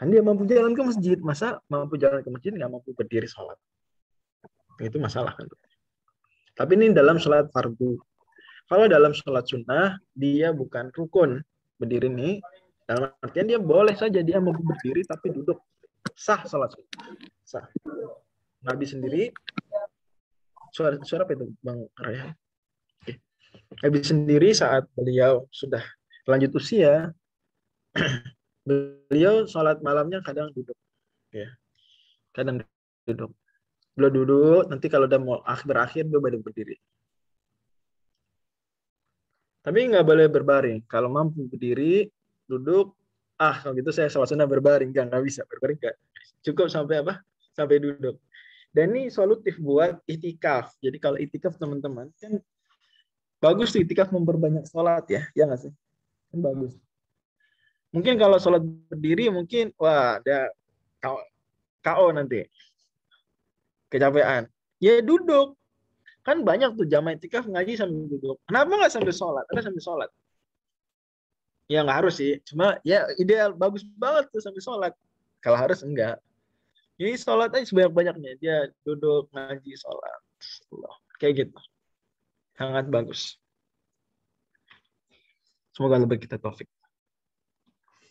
Kan dia mampu jalan ke masjid, masa mampu jalan ke masjid nggak mampu berdiri sholat? Itu masalah kan. Tapi ini dalam sholat fardu. Kalau dalam sholat sunnah, dia bukan rukun. Berdiri ini, dalam artian dia boleh saja dia mampu berdiri tapi duduk. Sah sholat sunnah. Sah. Nabi sendiri, suara apa itu Bang Raya? Nabi sendiri saat beliau sudah lanjut usia, beliau sholat malamnya kadang duduk. Ya. Kadang duduk. Beliau duduk, nanti kalau udah mau berakhir, dia baru berdiri. Tapi nggak boleh berbaring. Kalau mampu berdiri, duduk, kalau gitu saya sholat sunnah berbaring. Nggak bisa berbaring, nggak. Cukup sampai apa? Sampai duduk. Dan ini solutif buat itikaf. Jadi kalau itikaf teman-teman, kan bagus tuh itikaf memperbanyak sholat ya. Ya nggak sih? Kan bagus. Mungkin kalau sholat berdiri, mungkin, wah, ada KO nanti. Kecapean. Ya duduk. Kan banyak tuh jamaah itikaf ngaji sambil duduk. Kenapa nggak sambil sholat? Ada sambil sholat. Ya nggak harus sih. Cuma ya ideal, bagus banget tuh sambil sholat. Kalau harus enggak. Ini sholat aja sebanyak-banyaknya. Dia duduk, ngaji, sholat. Kayak gitu. Sangat bagus. Semoga lebih kita taufik.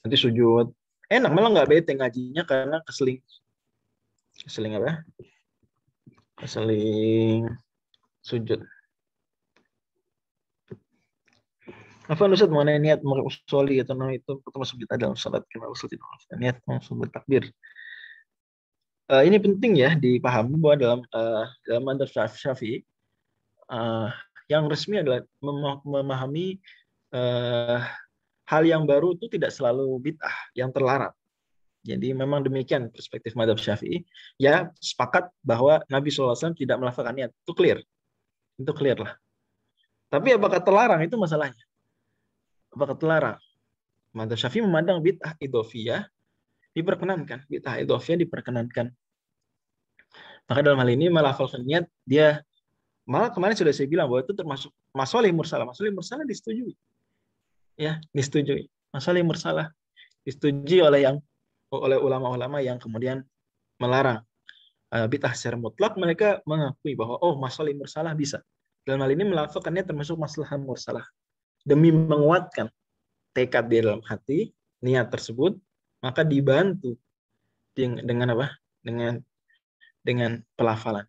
Nanti sujud. Enak, malah nggak bete ngajinya karena keseling. Keseling apa? Keseling sujud. Apa Ustaz mengenai niat usoli atau itu termasuk kita dalam salat kama usul niat langsung bertakbir. Ini penting ya dipahami bahwa dalam madzhab Syafi'i yang resmi adalah memahami hal yang baru itu tidak selalu bid'ah yang terlarang. Jadi memang demikian perspektif madzhab Syafi'i. Ya sepakat bahwa Nabi SAW tidak melakukan niat. Itu clear. Itu clear lah. Tapi apakah terlarang itu masalahnya? Apakah terlarang? Madzhab Syafi'i memandang bid'ah idhofiyah diperkenankan. Bid'ah idhofiyah diperkenankan. Maka dalam hal ini melafalkan niat, dia malah kemarin sudah saya bilang bahwa itu termasuk masolih mursalah. Masolih mursalah disetujui. Ya, disetujui. Masolih mursalah disetujui oleh ulama-ulama yang kemudian melarang bid'ah secara mutlak. Mereka mengakui bahwa masolih mursalah bisa. Dalam hal ini melafalkannya termasuk maslahah mursalah. Demi menguatkan tekad di dalam hati, niat tersebut, maka dibantu dengan apa? Dengan pelafalan.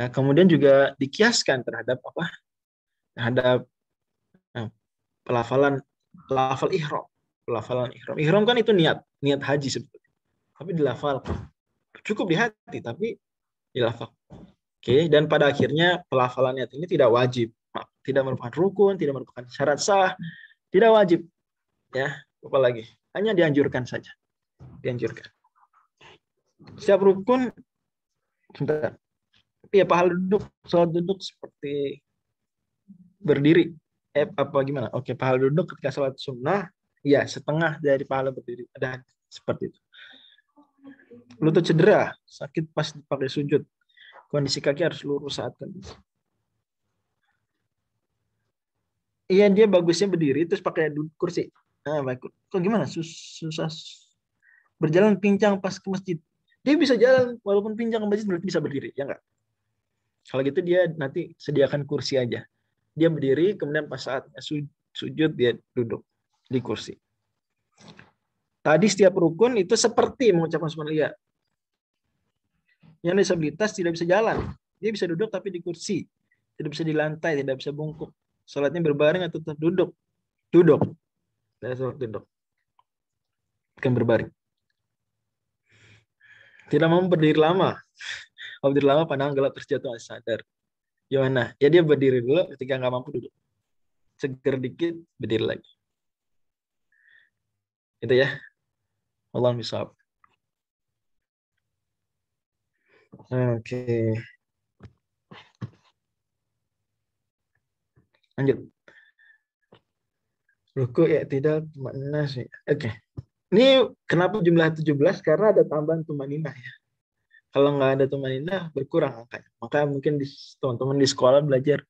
Nah, kemudian juga dikiaskan terhadap apa? Terhadap lafal ihram. Pelafalan ihram. Ihram kan itu niat haji sebetulnya. Tapi dilafalkan. Cukup di hati tapi dilafal. Oke, dan pada akhirnya pelafalan niat ini tidak wajib. Tidak merupakan rukun, tidak merupakan syarat sah, tidak wajib. Ya, apalagi hanya dianjurkan saja. Dianjurkan. Setiap rukun ya pahala duduk, sholat duduk seperti berdiri. Apa gimana? Oke, pahala duduk ketika sholat sunnah, ya setengah dari pahala berdiri. Ada seperti itu. Lutut cedera, sakit pas dipakai sujud. Kondisi kaki harus lurus saat kondisi. Iya, dia bagusnya berdiri terus pakai kursi. Nah, baik. Kok gimana? Susah berjalan pincang pas ke masjid. Dia bisa jalan walaupun pincang ke masjid berarti bisa berdiri, ya enggak? Kalau gitu dia nanti sediakan kursi aja. Dia berdiri, kemudian pas saat sujud dia duduk di kursi. Tadi setiap rukun itu seperti mengucapkan subhanallah. Yang disabilitas tidak bisa jalan. Dia bisa duduk tapi di kursi. Tidak bisa di lantai, tidak bisa bungkuk. Salatnya berbaring atau tetap duduk. Duduk. Duduk. Bukan berbaring. Tidak mau berdiri lama. Kalau berdiri lama pandangan gelap terjatuh sadar. Gimana? Ya dia berdiri dulu, ketika nggak mampu duduk. Seger dikit, berdiri lagi. Itu ya. Allah misal. Oke. Lanjut. Ruku ya tidak makna sih. Oke. Ini kenapa jumlah 17? Karena ada tambahan tumaninah ya. Kalau nggak ada tumaninah berkurang angkanya. Maka mungkin teman-teman di sekolah belajar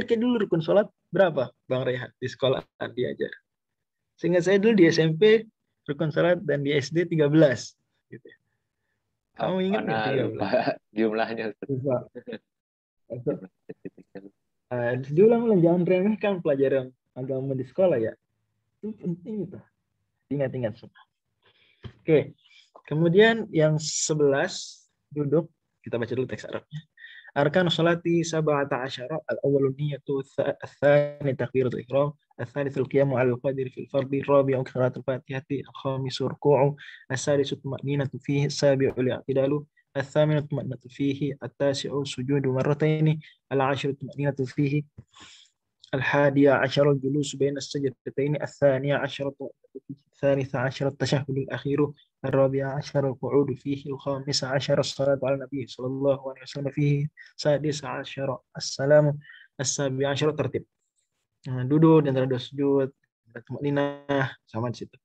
kayak dulu rukun sholat berapa Bang Rehan di sekolah diajar. Sehingga saya dulu di SMP rukun sholat dan di SD 13 gitu. Kamu ingat nggak 13? Lupa jumlahnya. Lupa. Diulang-ulang, jangan remehkan pelajaran agama di sekolah ya. Itu penting itu. Ingat-ingat semua. Oke. Kemudian yang 11 duduk, kita baca dulu teks Arabnya. Arkan sholati sab'ata asyara al-awwalu niyyatu ats-tsani takbiratul ihram ats-tsalits al-qiyamu 'ala al-qadri fil fardhi ar-rabi'u qira'atul fatihati al-khamisu ruku'u as-sadisu tuma'ninatu fihi as-sabi'u al-i'tidalu الثامنة طمأنينة فيه التاسع سجود مرتين العاشرة طمأنينة فيه الحادية عشر الجلوس بين السجدتين الثانية عشرة الثالثة عشر التشهد الأخير الرابع عشر القعود فيه الخامس عشر الصلاة على النبي صلى الله عليه وسلم فيه السادس عشر السلام السابع عشر tertib. Duduk di antara dua sujud, tumaninah sama di situ.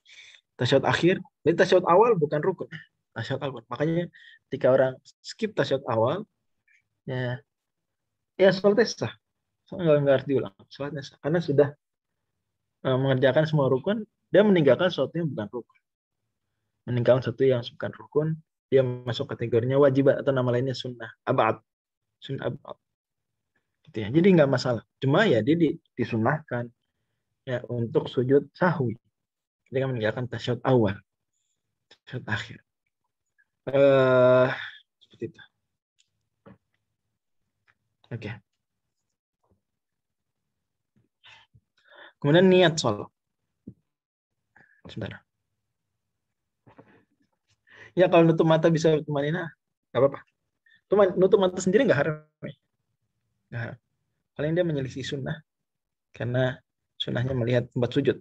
Tasyahud akhir, jadi tasyahud awal bukan rukun. Tasyahud awal. Makanya ketika orang skip tasyahud awal, ya sholatnya sah. Nggak harus diulang. Sholatnya sah. Karena sudah mengerjakan semua rukun, dia meninggalkan sesuatu yang bukan rukun. Meninggalkan sesuatu yang bukan rukun, dia masuk kategorinya wajibat atau nama lainnya sunnah abad. Sunnah abad. Gitu ya. Jadi nggak masalah. Cuma ya dia disunnahkan ya untuk sujud sahwi. Dia meninggalkan tasyahud awal, tasyahud akhir. Seperti itu. Oke. Kemudian niat sholat. Sebentar. Ya kalau nutup mata bisa tumaninah, nggak apa-apa. Nutup mata sendiri nggak haram. Nggak haram. Paling dia menyelisih sunnah. Karena sunnahnya melihat tempat sujud.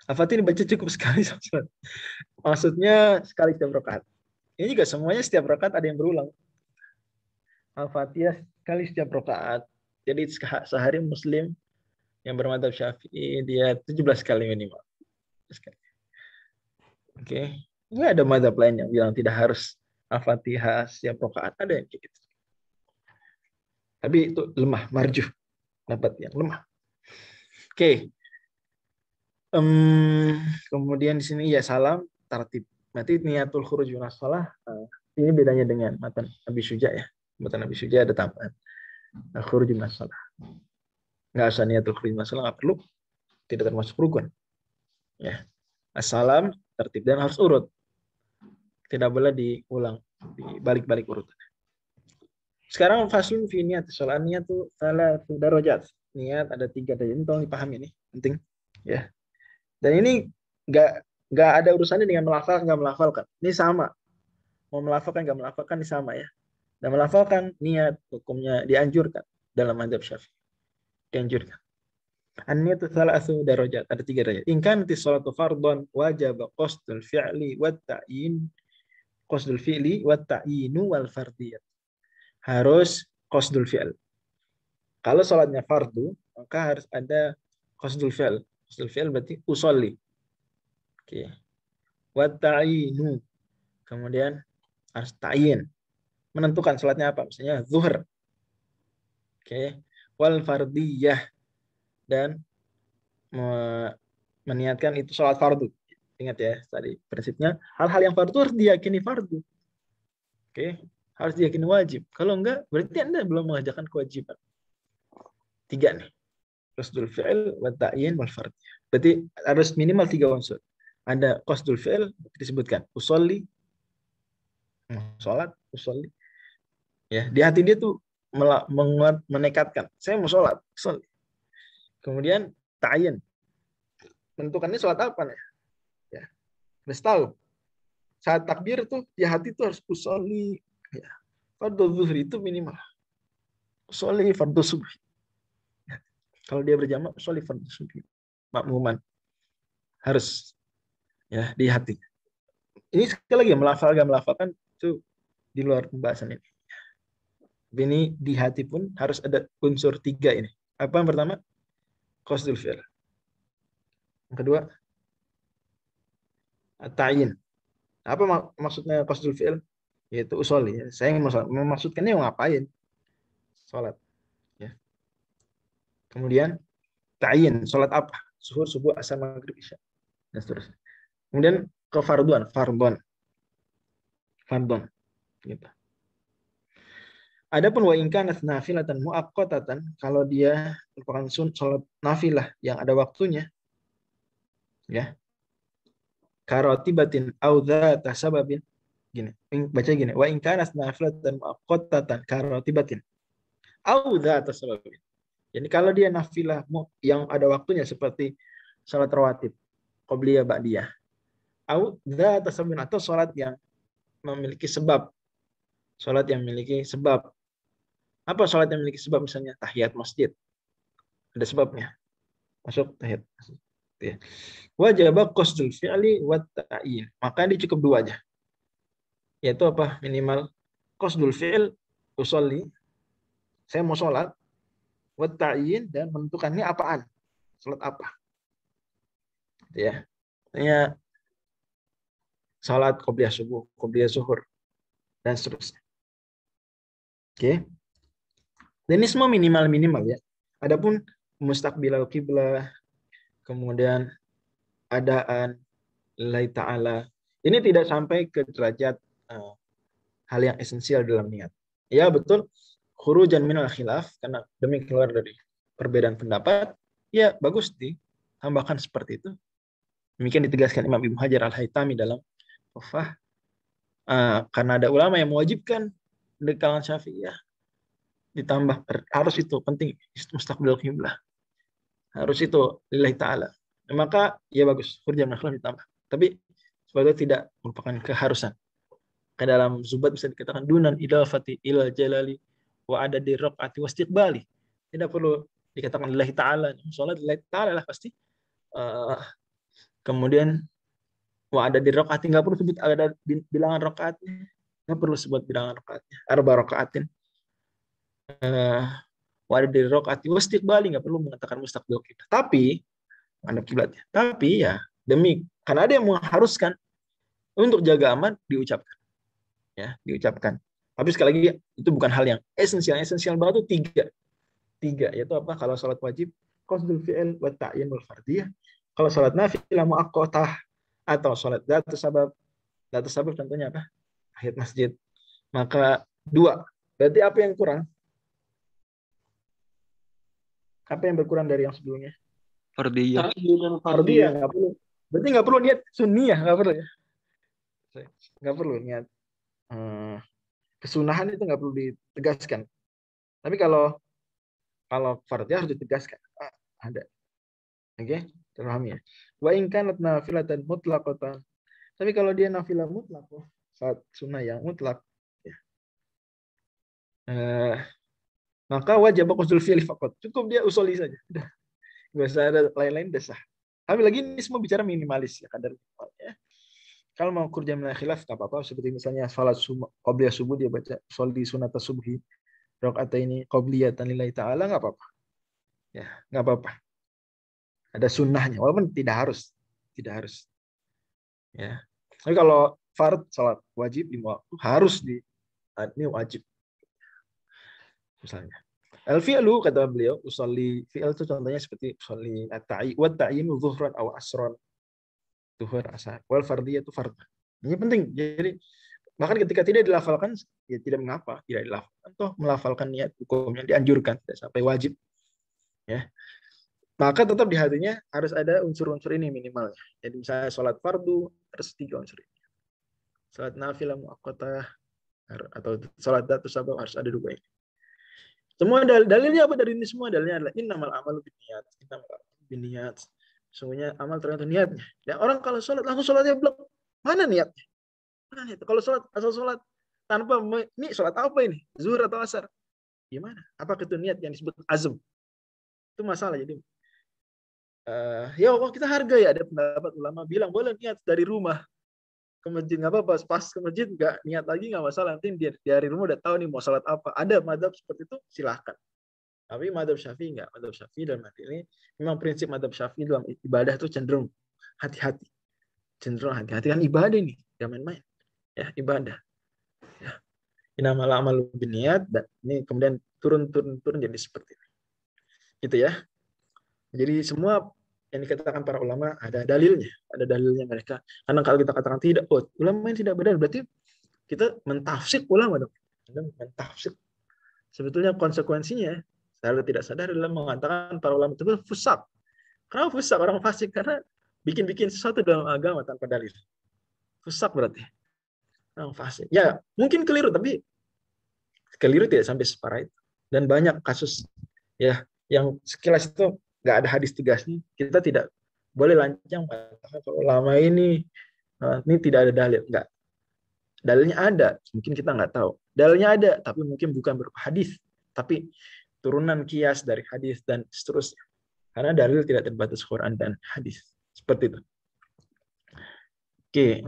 Al-Fatihah dibaca cukup sekali. Maksudnya sekali setiap rakaat. Ini juga semuanya setiap rakaat ada yang berulang. Al-Fatihah sekali setiap rakaat. Jadi sehari Muslim yang bermadzhab Syafi'i dia 17 kali minimal. Oke. Ini ada madzhab lain yang bilang tidak harus Al-Fatihah setiap rakaat, ada yang kayak gitu. Tapi itu lemah, marjuh. Dapat yang lemah. Oke. Kemudian di sini ya salam tartib. Berarti niatul khuruj minas shalah ini bedanya dengan matan Abi Syuja ya. Matan Abi Syuja ada tambahan. Khuruj minas shalah. Enggak usah niatul khuruj minas shalah, enggak perlu. Tidak termasuk rukun. Ya. Assalam tertib dan harus urut. Tidak boleh diulang, dibalik-balik urut. Sekarang faslun fi niat shalah, niat itu salah darajat. Niat ada 3 derajat. Ini tolong dipahami nih, penting ya. Dan ini nggak ada urusannya dengan melafal nggak melafalkan. Ini sama. Mau melafalkan nggak melafalkan ini sama ya. Dan melafalkan niat hukumnya dianjurkan dalam madzhab Syafi'i. Dianjurkan. An-niyatu thalathu darajat, ada 3 derajat. In kanati sholatu fardhan wajib qasdul fi'li wat ta'yin. Qasdul fi'li wat ta'yinu wal fardiyat. Harus qasdul fi'l. Kalau sholatnya fardu, maka harus ada qasdul fi'l. Qasdul fi'l berarti usolli. Oke. Wat ta'yinu. Kemudian harus ta'yin. Menentukan sholatnya apa? Misalnya zuhur. Oke. Wal fardiyah. Dan meniatkan itu sholat fardu. Ingat ya, tadi prinsipnya hal-hal yang fardu harus diyakini fardu. Oke, harus diyakini wajib. Kalau enggak, berarti Anda belum mengerjakan kewajiban. 3 nih. Qasdul fi'il, wa ta'yin, wal fardiyah. Berarti harus minimal 3 unsur. Ada qasdul fi'il, disebutkan usolli, sholat, usolli. Ya, di hati dia tuh menekatkan, saya mau sholat, usolli. Kemudian ta'yin, menentukannya sholat apa nih? Ya, harus tahu. Saat takbir tuh di hati tuh harus usolli. Ya. Fardhu zuhri itu minimal. Usolli fardhu subhi. Ya. Kalau dia berjamaah, usolli fardhu subhi. Makmuman. Harus ya di hati. Ini sekali lagi melafalkan itu di luar pembahasan ini. Ini di hati pun harus ada unsur 3 ini. Apa yang pertama? Qasdul fi'il. Yang kedua, ta'yin. Apa maksudnya qasdul fi'il? Yaitu usolli. Ya. Saya memaksudkannya ngapain? Sholat. Ya. Kemudian ta'yin. Sholat apa? Zuhur, subuh, asar, maghrib, isya. Dan seterusnya. Kemudian kefarduan. Fardon. Gitu. Adapun wa in kanat nafilatan muaqqatatan, kalau dia merupakan sholat nafilah yang ada waktunya, ya. Karotibatin au dzata sababin. Gini, baca gini, wa in kanat nafilatan muaqqatatan karotibatin au dzata sababin. Jadi kalau dia nafilah yang ada waktunya seperti sholat rawatib, qobliyah, ba'diyah, au dzata sababin, atau sholat yang memiliki sebab. Sholat yang memiliki sebab. Apa sholat yang memiliki sebab? Misalnya tahiyat masjid. Ada sebabnya. Masuk tahiyat masjid. Ya. Wajib qasdul fi'li wa ta'yin. Maka ini cukup 2 aja. Yaitu apa? Minimal qasdul fi'il, usolli. Saya mau sholat. Wa ta'yin, dan menentukannya apaan. Sholat apa. Ya. Misalnya sholat qobliyah subuh, qobliyah zuhur, dan seterusnya. Oke. Dan ini semua minimal ya. Adapun mustaqbilal qiblah, kemudian adaan lillahi ta'ala, ini tidak sampai ke derajat hal yang esensial dalam niat. Ya betul, khurujan minal khilaf, karena demi keluar dari perbedaan pendapat, ya bagus ditambahkan seperti itu. Demikian ditegaskan Imam Ibnu Hajar Al-Haytami dalam Tuhfah. Karena ada ulama yang mewajibkan di kalangan Syafi'iyah, ditambah harus itu penting, mustaqbil qiblah, harus itu lillahi ta'ala. Maka ya bagus, khurjan minal khilaf ditambah. Tapi sebetulnya tidak merupakan keharusan. Ke dalam Zubat bisa dikatakan dunan idafati ilal jalali wa ada di raq'ati wastiqbali. Tidak perlu dikatakan lillahi ta'ala. Salat lillahi ta'ala lah pasti. Kemudian wa ada di raq'ati, nggak perlu sebut ada bilangan rakaatnya. Nggak perlu sebut bilangan rakaatnya. Arba rakaatin. Wa ada di raq'ati wastiqbali, nggak perlu mengatakan mustaqbil qiblah. Tapi menghadap kiblatnya. Tapi ya demi, karena ada yang mengharuskan untuk jaga aman diucapkan. Ya, diucapkan. Tapi sekali lagi itu bukan hal yang esensial. Esensial banget itu 3. Yaitu apa? Kalau sholat wajib, qasdul fi'il wa ta'yin wal fardiyah. Kalau sholat nafilah muaqqatah atau sholat dzatu sabab contohnya apa? Tahiyat masjid. Maka 2. Berarti apa yang kurang? Apa yang berkurang dari yang sebelumnya? Fardiyah. Fardiyah nggak perlu. Berarti nggak perlu niat sunniyah, nggak perlu ya? Nggak perlu niat. Kesunahan itu nggak perlu ditegaskan. Tapi kalau fardiyah harus ditegaskan. Ada. Oke, terpahami ya. Wa in kanat nafilatan mutlaqatan. Tapi kalau dia nafilah mutlak, saat sunnah yang mutlak, ya. Maka wajib qasdul fi'li faqat. Cukup dia usoli saja. Udah. Nggak usah ada lain-lain, udah sah. Tapi lagi ini semua bicara minimalis ya, kadar ya. Kalau mau khurjan minal khilaf nggak apa-apa, seperti misalnya salat qobliyah subuh dia baca sholli sunata subhi rakaataini qobliyatan lillahi ta'ala, nggak apa-apa. Ya, nggak apa-apa. Ada sunnahnya, walaupun tidak harus. Ya. Tapi kalau fard salat wajib 5 waktu harus ini wajib. Misalnya. Al-fi'lu kata beliau, usolli fi'il itu contohnya seperti usolli at-ta'i wa ta'yinu zuhran aw asran. Zuhur asar. Wal fardiyah itu fard. Ini penting. Jadi bahkan ketika tidak dilafalkan ya tidak mengapa, tidak dilafalkan. Toh melafalkan niat hukumnya dianjurkan, tidak sampai wajib. Ya. Maka tetap di hatinya harus ada unsur-unsur ini minimalnya. Jadi misalnya sholat fardu harus 3 unsur ini. Sholat nafilah muaqqatah atau sholat datu sabab harus ada 2 ini. Semua dalilnya apa dari ini semua? Dalilnya adalah innamal amalu binniyat. Innamal amalu binniyat. Sungguhnya amal tergantung niatnya. Dan orang kalau sholat langsung sholatnya blok. Mana niatnya? Mana niatnya? Kalau sholat asal sholat tanpa ini sholat apa ini? Zuhur atau asar? Gimana? Apakah itu niat yang disebut azm? Itu masalah. Jadi ya Allah kita hargai, ada pendapat ulama bilang boleh niat dari rumah ke masjid nggak apa-apa, pas ke masjid nggak niat lagi nggak masalah, nanti dari rumah udah tahu nih mau sholat apa. Ada mazhab seperti itu silahkan. Tapi mazhab Syafi'i enggak. Mazhab Syafi'i dalam hati ini memang prinsip mazhab Syafi'i dalam ibadah itu cenderung hati-hati. Cenderung hati-hati kan ibadah ini, jangan main-main. Ya, ibadah. Ya. Innamal a'malu binniyat, dan ini kemudian turun jadi seperti ini. Gitu ya. Jadi semua yang dikatakan para ulama ada dalilnya mereka. Karena kalau kita katakan tidak, ulama ini tidak benar, berarti kita mentafsir ulama dong. Mentafsir. Sebetulnya konsekuensinya secara tidak sadar adalah mengatakan para ulama itu fusak. Kenapa fusak? Orang fasik karena bikin-bikin sesuatu dalam agama tanpa dalil. Fusak berarti. Orang fasik. Ya, mungkin keliru, tapi keliru tidak sampai separah itu. Dan banyak kasus ya yang sekilas itu nggak ada hadis tegasnya. Kita tidak boleh lancang mengatakan kalau ulama ini tidak ada dalil. Enggak. Dalilnya ada, mungkin kita nggak tahu. Dalilnya ada, tapi mungkin bukan berupa hadis, tapi turunan kias dari hadis dan seterusnya. Karena dalil tidak terbatas Quran dan hadis. Seperti itu. Oke.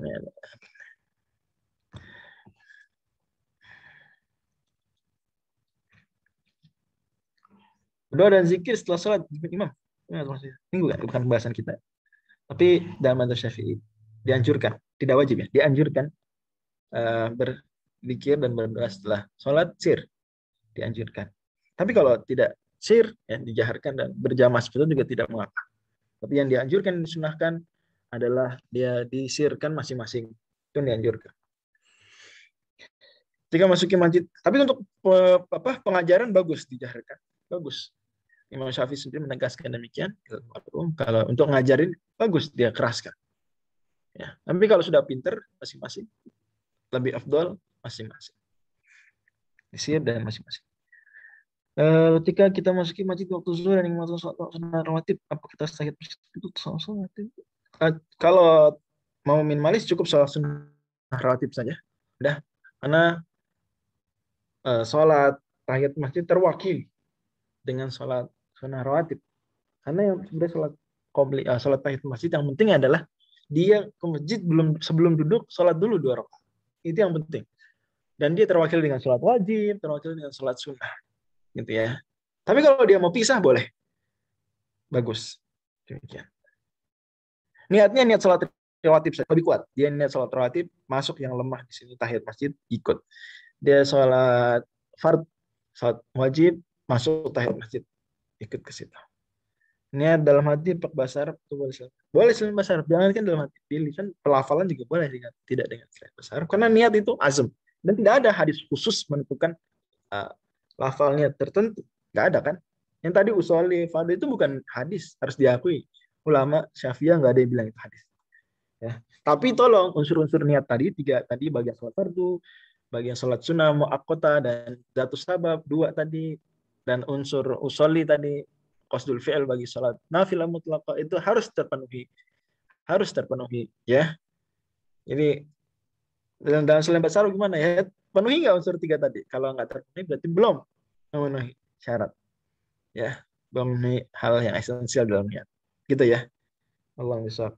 Doa dan zikir setelah sholat imam. Ini bukan pembahasan kita. Tapi dalam mazhab Syafi'i dianjurkan, tidak wajib ya, dianjurkan berzikir dan berdoa setelah sholat sir, dianjurkan. Tapi kalau tidak sir, ya dijaharkan dan berjamaah seperti itu juga tidak mengapa. Tapi yang dianjurkan, disunahkan adalah dia disirkan masing-masing. Itu yang dianjurkan. Jika masuki masjid, tapi untuk pengajaran bagus dijaharkan, bagus. Imam Syafi'i sendiri menegaskan demikian. Kalau untuk ngajarin bagus dia keraskan. Ya. Tapi kalau sudah pinter masing-masing, lebih afdol masing-masing. Disir dan masing-masing. Ketika kita masuki masjid waktu zuhur dan ingin melakukan sholat rawatib, apa kita tahiyat itu sholat? Kalau mau minimalis cukup sholat sunnah rawatib saja. Udah. Karena sholat tahiyat masjid terwakili dengan sholat sunnah rawatib. Karena yang sebenarnya sholat tahiyat masjid yang penting adalah dia ke masjid sebelum duduk sholat dulu 2 rakaat. Itu yang penting. Dan dia terwakil dengan sholat wajib, terwakil dengan sholat sunnah. Gitu ya. Tapi kalau dia mau pisah boleh. Bagus. Demikian. Niatnya niat sholat rawatib lebih kuat. Dia niat sholat rawatib, masuk yang lemah di sini tahiyat masjid, ikut. Dia sholat fard, sholat wajib, masuk tahiyat masjid, ikut ke situ. Niat dalam hati pak basar itu boleh selain basar, jangan kan dalam hati, di lisan pelafalan juga boleh dengan tidak dengan selain basar, karena niat itu azam dan tidak ada hadis khusus menentukan lafal niat tertentu, nggak ada kan? Yang tadi usolli fardu itu bukan hadis, harus diakui ulama Syafi'iyah nggak ada yang bilang itu hadis. Ya. Tapi tolong unsur-unsur niat tadi 3 tadi, bagian sholat fardu, bagian sholat sunnah muaqqatah dan datus sabab 2 tadi, dan unsur usolli tadi qasdul fi'il bagi sholat nafilah mutlaqah itu harus terpenuhi ya. Jadi dalam selain besar gimana ya, penuhi nggak unsur 3 tadi? Kalau nggak terpenuhi berarti belum memenuhi syarat ya, belum memenuhi hal yang esensial dalam niat gitu ya. Allah misal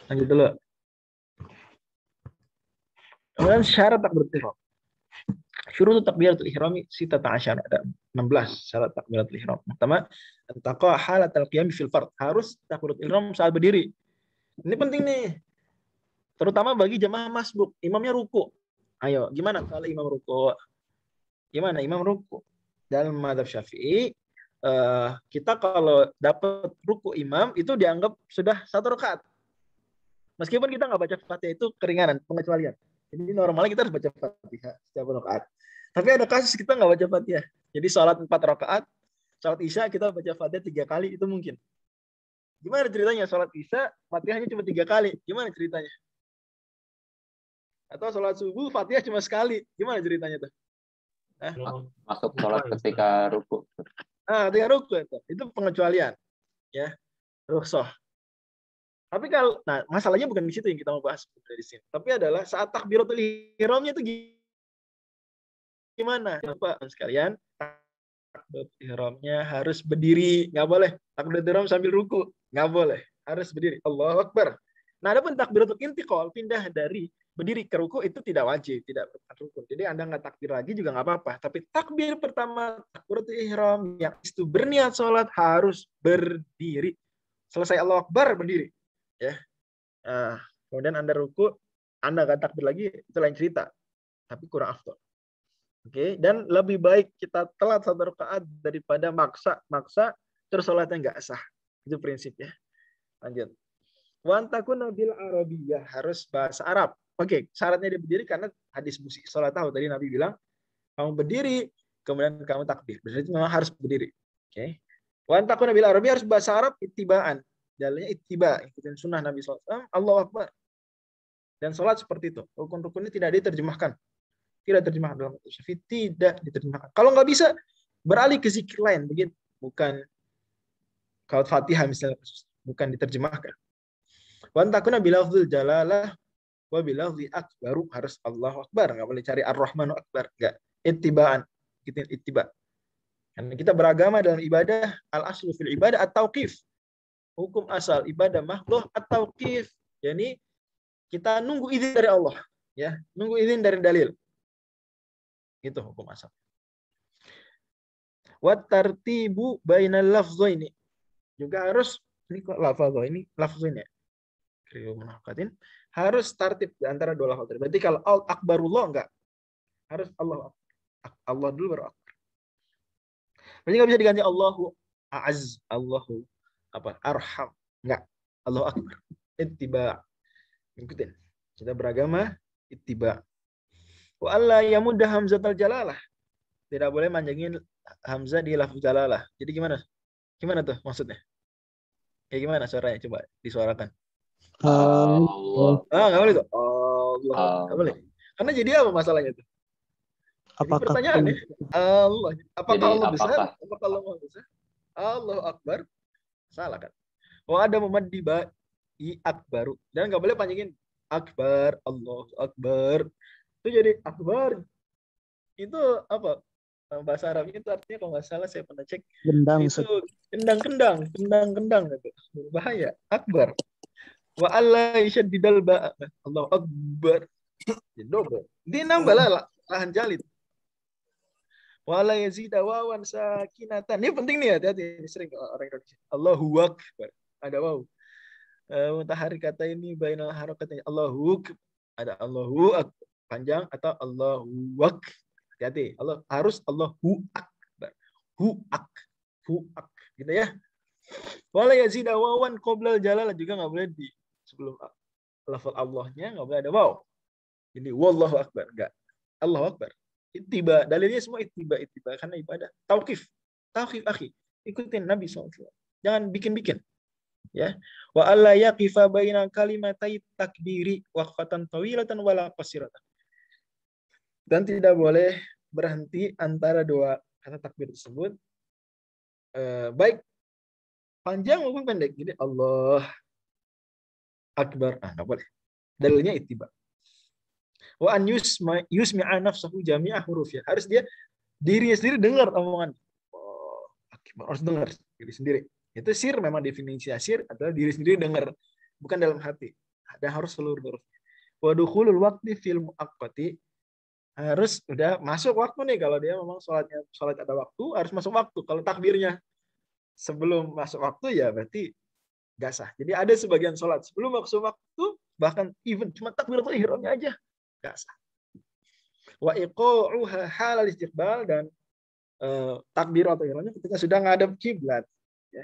lanjut dulu. Kemudian syarat takbiratul ihram. Syurut takbiratul ihrami 16, ada 16 syarat takbiratul ihram. Pertama, taqa halatal qiyam fil fard. Harus takbiratul ihram saat berdiri. Ini penting nih. Terutama bagi jamaah masbuk, imamnya ruku. Ayo, gimana kalau imam ruku? Gimana imam ruku? Dalam mazhab Syafi'i, kita kalau dapat ruku imam itu dianggap sudah 1 rakaat. Meskipun kita nggak baca Fatihah, itu keringanan, pengecualian. Jadi normalnya kita harus baca Fatihah setiap rakaat. Tapi ada kasus kita nggak baca Fatihah. Jadi sholat 4 rakaat, sholat Isya kita baca Fatihah 3 kali, itu mungkin. Gimana ceritanya sholat Isya, Fatihahnya cuma 3 kali? Gimana ceritanya? Atau sholat subuh, Fatihah cuma sekali? Gimana ceritanya tuh? Masuk sholat ketika ruku. Ketika ruku itu pengecualian, ya, rukhsah. Tapi kalau, masalahnya bukan di situ yang kita mau bahas di sini. Tapi adalah saat takbiratul ihramnya itu gimana? Bapak sekalian, takbiratul ihramnya harus berdiri, nggak boleh. Takbiratul ihram sambil ruku, nggak boleh. Harus berdiri. Allahu Akbar. Nah, adapun takbiratul intiqal, pindah dari berdiri ke ruku itu tidak wajib, tidak rukun. Jadi Anda nggak takbir lagi juga nggak apa-apa. Tapi takbir pertama takbiratul ihram yang itu berniat sholat harus berdiri. Selesai Allahu Akbar berdiri. Ya, kemudian Anda ruku, Anda nggak takbir lagi, itu lain cerita, tapi kurang afdol. Oke, dan lebih baik kita telat 1 rakaat daripada maksa terus sholatnya nggak sah. Itu prinsipnya. Lanjut. Wa antakuna bil arabiyyah, harus bahasa Arab. Oke, syaratnya dia berdiri karena hadis musi sholat tahu tadi Nabi bilang kamu berdiri kemudian kamu takbir. Berarti memang harus berdiri. Oke. Wa antakuna bil arabiyyah, harus bahasa Arab ittibaan. Jalannya ittiba, ikutin sunnah Nabi SAW. Allahu Akbar. Dan sholat seperti itu. Rukun-rukunnya tidak diterjemahkan. Tidak terjemahkan dalam bahasa Syafi'i, tidak diterjemahkan. Kalau nggak bisa, beralih ke zikir lain. Begitu. Bukan kalau Fatihah misalnya, bukan diterjemahkan. Wa antakuna bilafzul jalalah wa bilafzi akbaru, harus Allahu Akbar. Nggak boleh cari Ar-Rahmanu Akbar. Nggak. Ittibaan. Ikutin ittiba. Karena kita beragama dalam ibadah, al-aslu fil ibadah at-tauqif. Hukum asal ibadah makhluk atau kif, yani kita nunggu izin dari Allah, ya, nunggu izin dari dalil. Itu hukum asal. Wa tartibu bainal lafzaini, juga harus, ini kok lafadho, ini lafzaini. Harus tertib di antara dua lafaz. Berarti kalau akbarullah enggak, harus Allah. Allah dulu baru akbar. Berarti nggak bisa diganti Allahu a'az, Allahu arham, enggak, Allahu Akbar. Ittiba, ikutin. Kita beragama ittiba. Wa alla yamudda hamzatal jalalah, tidak boleh manjangin hamzah di lafaz jalalah. Jadi gimana tuh maksudnya? Kayak gimana suaranya, coba disuarakan. Allah. Nggak boleh tuh. Allah, nggak boleh. Karena jadi apa masalahnya tuh? Apakah pertanyaan Allah, apakah Allah besar? Apakah Allah Maha besar? Allahu Akbar. Salah kan? Ada memad di akbaru, dan nggak boleh panjangin akbar, Allahu Akbar. Itu jadi akbar. Itu apa? Bahasa Arabnya itu artinya kalau nggak salah saya pernah cek. Gendang. Itu kendang gitu. Berbahaya. Akbar. Wa alla yashaddidal ba. Allahu Akbar. Jadi double. Dia nambah lahan jalid. Wala yazida wawan sakinatan. Ini penting nih, hati-hati. Ini sering orang Indonesia. Allahu Akbar. Ada waw. Mutahari kata ini bainal harakatnya. Allahu Akbar. Ada Allahu Akbar panjang atau Allahu Akbar. Hati-hati. Harus Allahu Akbar. Hu ak. Gitu ya. Wala yazida wawan qoblal jalalah, juga nggak boleh di sebelum lafal Allahnya nggak boleh ada waw. Jadi wallahu akbar, enggak. Allahu Akbar. Ittiba, dalilnya semua ittiba karena ibadah. Tauqif akhi. Ikutin Nabi SAW. Jangan bikin-bikin. Ya. Wa alla yaqifa baina kalimatai takbiri waqfatan tawilatan wala qasiratan. Dan tidak boleh berhenti antara dua kata takbir tersebut. Baik panjang maupun pendek. Jadi Allah Akbar. Enggak boleh. Dalilnya ittiba. Wa an yusmi'a nafsahu jami'a hurufnya. Harus dia dirinya sendiri dengar omongan. Harus dengar diri sendiri. Itu sir, memang definisi sir adalah diri sendiri dengar, bukan dalam hati. Dan harus seluruh hurufnya. Wa dukhulul waqti fil muaqqati, harus udah masuk waktu nih, kalau dia memang sholat ada waktu, harus masuk waktu. Kalau takbirnya sebelum masuk waktu ya berarti nggak sah. Jadi ada sebagian sholat sebelum masuk waktu, bahkan even cuma takbiratul ihramnya aja nggak sah. Wa iqa'uha halal istiqbal, dan takbir atau ihramnya ketika sudah ngadap kiblat, ya.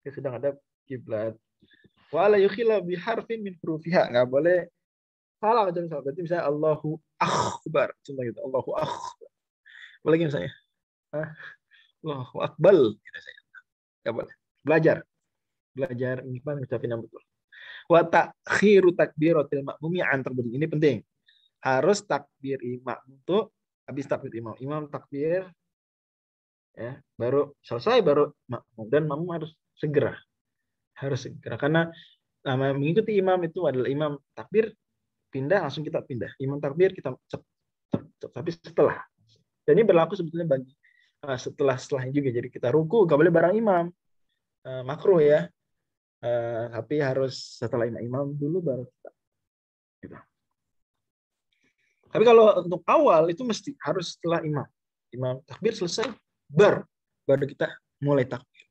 Ketika sudah ngadap kiblat. Wa la yukhila bi harfin min hurufiha, enggak boleh salah macam misalnya. Berarti misalnya Allahu akbar, contoh gitu. Allahu akbar. Apalagi misalnya Allahu akbar gitu saya. Enggak boleh. Belajar gimana ngucapin yang betul. Wa ta'khiru takbiratil ma'mumi an berdiri. Ini penting. Harus takbir imam untuk habis takbir imam takbir, ya, baru selesai baru makmum, dan makmum harus segera karena mengikuti imam itu adalah imam takbir pindah langsung kita pindah, imam takbir kita cep. Tapi setelah, dan ini berlaku sebetulnya bagi setelahnya juga. Jadi kita ruku nggak boleh bareng imam, makruh ya, tapi harus setelah imam dulu baru kita gitu. Tapi kalau untuk awal itu mesti harus setelah imam takbir selesai baru kita mulai takbir.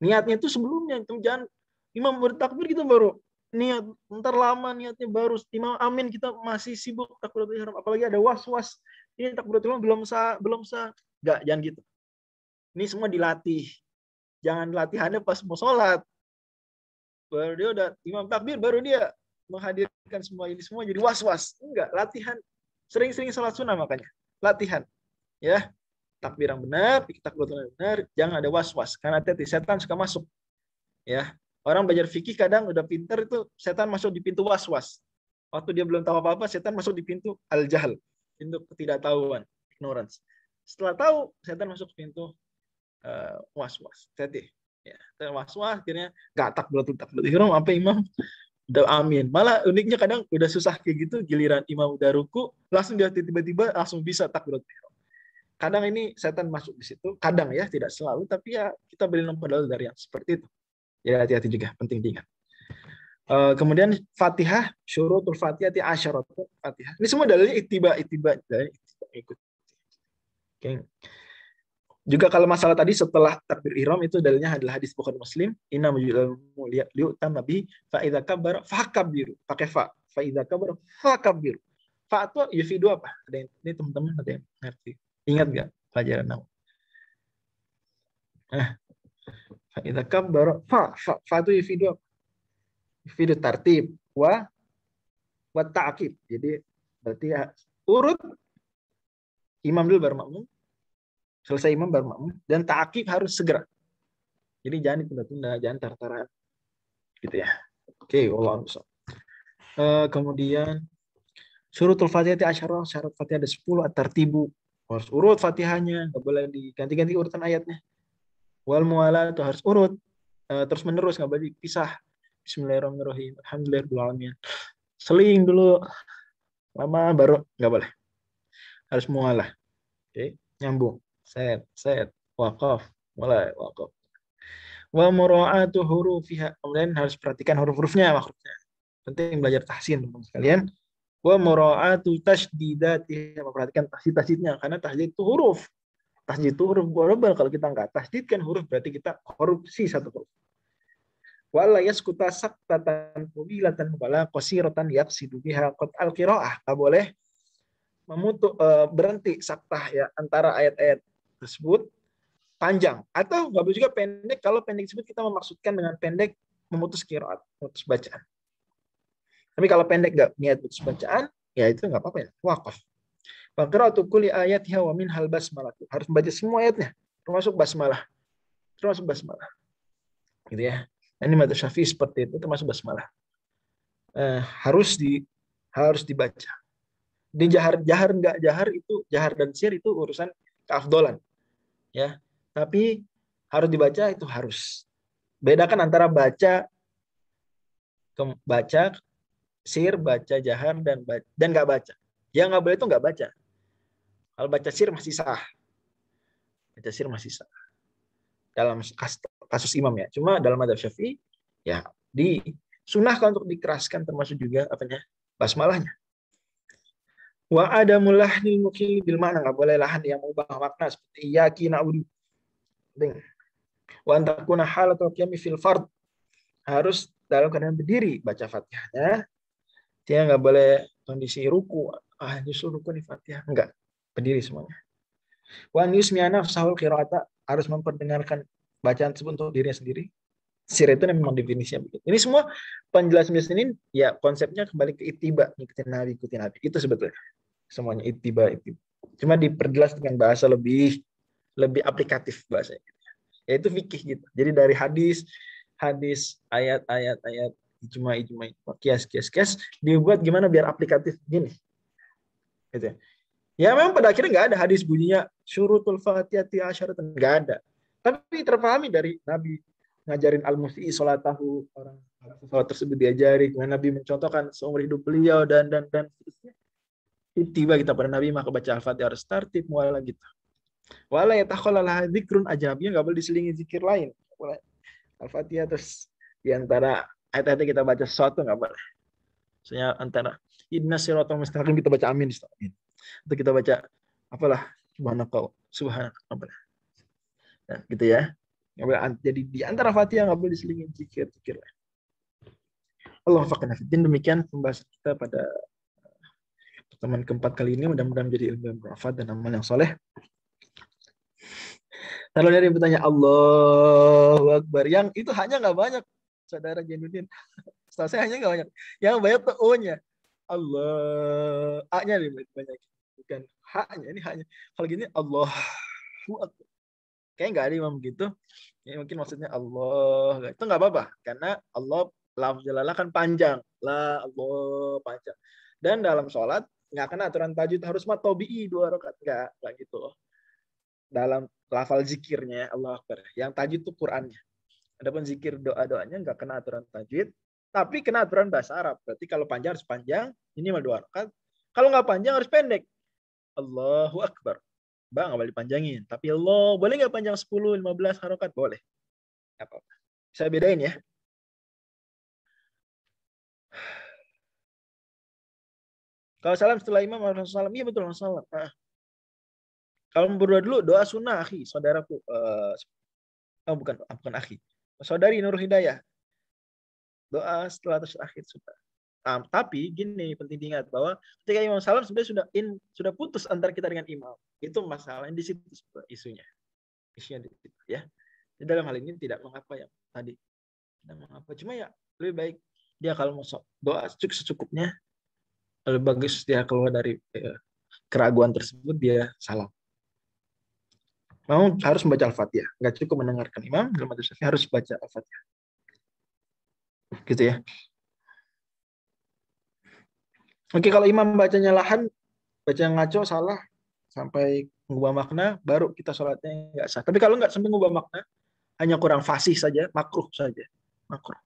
Niatnya itu sebelumnya, jangan imam bertakbir kita baru niat, ntar lama niatnya, baru imam amin kita masih sibuk takbiratul ihram, apalagi ada was-was ini takbiratul ihram belum sah. Jangan gitu. Ini semua dilatih. Jangan latihannya pas mau sholat. Baru dia udah imam takbir baru dia menghadirkan semua ini semua jadi was-was. Enggak, latihan. Sering-sering sholat sunnah makanya. Latihan. Ya. Takbir yang benar, takbiratul yang benar, jangan ada was-was. Karena hati-hati setan suka masuk. Ya. Orang belajar fikih kadang udah pinter itu setan masuk di pintu was-was. Waktu dia belum tahu apa-apa, setan masuk di pintu al-jahl, pintu ketidaktahuan, ignorance. Setelah tahu, setan masuk ke pintu was-was. Hati-hati. Ya, was-was akhirnya enggak takbiratul ihram apa imam udah amin. Malah uniknya kadang udah susah kayak gitu, giliran imam udah ruku, langsung dia tiba-tiba langsung bisa takbiratul ihram. Kadang ini setan masuk di situ, kadang ya, tidak selalu, tapi ya kita beri modal dari yang seperti itu. Ya hati-hati juga, penting diingat. Kemudian Fatihah, syurutul Fatihah, asyaratul Fatihah. Ini semua dalilnya ittiba ikut. Okay. Juga kalau masalah tadi setelah takbir ihram itu dalilnya adalah hadis Bukhari Muslim, inna mujallal liutam nabi fa idza kabbara fakabbiru, pakai fa idza kabbara fakabbiru. Fa itu yufidu apa? Ada yang, ini teman-teman ada yang ngerti? Ingat enggak pelajaran nahu? Fa idza kabbara fa itu yufidu apa? Yufidu tartib wa ta'qib. Jadi berarti ya, urut imam dulu baru makmum. Selesai imam baru makmum, dan ta'qib harus segera. Jadi jangan ditunda-tunda, jangan tar-taran. Gitu ya. Oke, wallahu a'lam. Kemudian syurutul Fatihah asyarah, syarat Fatihah ada 10, at-tartibu. Harus urut Fatihahnya, enggak boleh diganti-ganti urutan ayatnya. Wal muwalah itu harus urut terus menerus, enggak boleh dipisah. Bismillahirrahmanirrahim. Alhamdulillahirabbil alamin. Seling dulu lama baru enggak boleh. Harus muwalah. Oke, nyambung. Set, waqaf, mulai waqaf. Wa mura'atu hurufiha. Kemudian harus perhatikan huruf-hurufnya, maksudnya. Penting belajar tahsin, teman-teman sekalian. Wa mura'atu tasydidatiha, memperhatikan tasydid-tasydidnya, karena tasydid itu huruf. Tasydid itu huruf global. Kalau kita enggak tasydidkan huruf, berarti kita korupsi satu huruf. Wa la yaskuta saktatan mubilatan wala qasiratan yaqsidu biha qat al-qiraah. Enggak boleh berhenti saktah ya antara ayat-ayat tersebut panjang, atau nggak boleh juga pendek. Kalau pendek tersebut kita memaksudkan dengan pendek memutus qiraat, memutus bacaan. Tapi kalau pendek nggak niat putus bacaan, ya itu nggak apa-apa ya, waqaf. Wa qira'atu kulli ayatiha wa min hal basmalah. Harus membaca semua ayatnya, termasuk basmalah. Gitu ya. Ini madzhab Syafi'i seperti itu, termasuk basmalah. Harus dibaca. Di jahar nggak jahar itu, jahar dan sir itu urusan keafdolan. Ya, tapi harus dibaca itu harus. Bedakan antara baca sir, baca jahar, dan nggak baca. Yang nggak boleh itu nggak baca. Kalau baca sir masih sah. Dalam kasus imam ya. Cuma dalam madzhab Syafi'i ya disunahkan untuk dikeraskan, termasuk juga basmalahnya. Wa adamul lahni mukil bil makna, nggak boleh lahan yang mengubah makna seperti iyyaki na'budu. Wa antakuna halatul qiyami fil fard, harus dalam keadaan berdiri baca Fatihahnya. Dia nggak boleh kondisi ruku nyusul rukun di Fatihah. Enggak, berdiri semuanya. Wa yusmi'ana nafsahul qira'ata, harus memperdengarkan bacaan tersebut untuk dirinya sendiri. Sir itu memang definisinya begitu. Ini semua penjelasan ini ya konsepnya kembali ke ittiba, ikutin Nabi. Itu sebetulnya semuanya ittiba. Cuma diperjelas dengan bahasa lebih aplikatif bahasanya. Yaitu fikih gitu. Jadi dari hadis, ayat, ijma, kias dibuat gimana biar aplikatif gini. Gitu ya. Ya memang pada akhirnya nggak ada hadis bunyinya syurutul fatihati asyaratan, nggak ada. Tapi terpahami dari Nabi ngajarin al-musyi salatahu, orang salat tersebut diajari, kemudian Nabi mencontohkan seumur hidup beliau dan seterusnya. Tiba kita pada Nabi maka baca al-fatihah harus tertib muala gitu. Wala yatakhallala dzikrun ajnabiyya, nggak boleh diselingi zikir lain. Boleh al-fatihah terus di antara ayat-ayat kita baca sesuatu nggak boleh. Misalnya antara inna siratal mustaqim kita baca amin. Atau kita baca apalah subhanaka apa. Nah, gitu ya. Jadi di antara Fatihah nggak boleh diselingin zikir. Allah faqna fiddin. Demikian pembahasan kita pada pertemuan keempat kali ini. Mudah-mudahan menjadi ilmu yang bermanfaat dan amal yang soleh. Kalau dari bertanya Allahu Akbar, yang itu hanya nggak banyak, saudara Jainuddin. Setahu saya hanya nggak banyak. Yang banyak tuh O-nya. Allah, A-nya lebih banyak. Bukan H-nya, ini H-nya. Kalau gini Allahu Akbar. Kayaknya nggak ada imam gitu. Ya, mungkin maksudnya Allah. Itu nggak apa-apa. Karena Allah, lafaz jalalah kan panjang. Allah panjang. Dan dalam sholat, nggak kena aturan tajwid harus matobi'i 2 rakaat. Nggak gitu. Dalam lafal zikirnya Allah Akbar. Yang tajwid itu Qur'annya. Adapun zikir doa-doanya nggak kena aturan tajwid. Tapi kena aturan bahasa Arab. Berarti kalau panjang harus panjang. Ini mah 2 rakaat. Kalau nggak panjang harus pendek. Allahu Akbar. Bang, nggak boleh dipanjangin. Tapi Allah, boleh nggak panjang 10, 15 harokat? Boleh. Apa-apa. Saya bedain ya. Kalau salam setelah imam, harus salam. Iya betul, salam. Nah. Kalau berdoa dulu, doa sunnah, akhi, saudaraku. Bukan akhi. Saudari Nur Hidayah. Doa setelah akhir sudah. Tapi gini, penting diingat bahwa ketika imam salam sebenarnya sudah putus antara kita dengan imam. Itu masalahnya di situ isunya. Isunya di situ ya. Di dalam hal ini tidak mengapa yang tadi. Tidak mengapa. Cuma ya lebih baik dia kalau mau doa secukupnya, lebih bagus dia keluar dari keraguan tersebut, dia salam. Mau harus membaca Al-Fatihah. Nggak cukup mendengarkan imam, harus baca Al-Fatihah. Gitu ya. Oke, kalau imam bacanya lahan, baca ngaco, salah, sampai mengubah makna, baru kita sholatnya nggak sah. Tapi kalau nggak sampai mengubah makna, hanya kurang fasih saja, makruh saja. Makruh.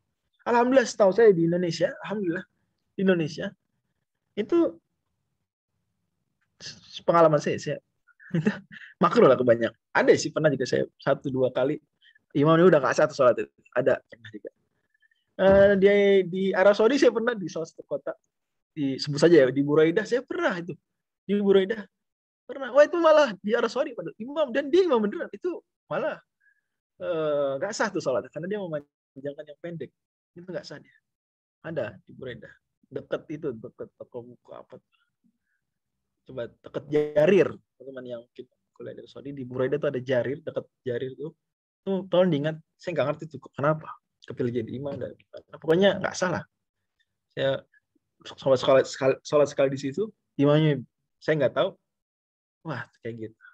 Alhamdulillah, setahu saya di Indonesia, itu pengalaman saya makruh lah kebanyakan. Ada sih, pernah juga saya 1-2 kali, imamnya udah nggak sah sholat itu. Ada, pernah juga. Dia di Arab Saudi saya pernah di salah satu kota, disebut saja ya, di Buraidah saya pernah itu. Di Buraidah pernah. Wah, itu malah di Arab Saudi pada imam, dan dia imam beneran, itu malah nggak sah tuh sholat karena dia memanjangkan yang pendek. Itu nggak sah dia. Ada di Buraidah. Dekat toko buku apa. Coba dekat Jarir. Teman-teman yang kuliah dari Saudi, di Buraidah tuh ada Jarir, dekat Jarir tuh. Tuh tolong diingat, saya nggak ngerti tuh kenapa kepilih jadi imam dan pokoknya nggak salah. Saya sholat sekali di situ, imamnya saya nggak tahu. Wah, kayak gitu.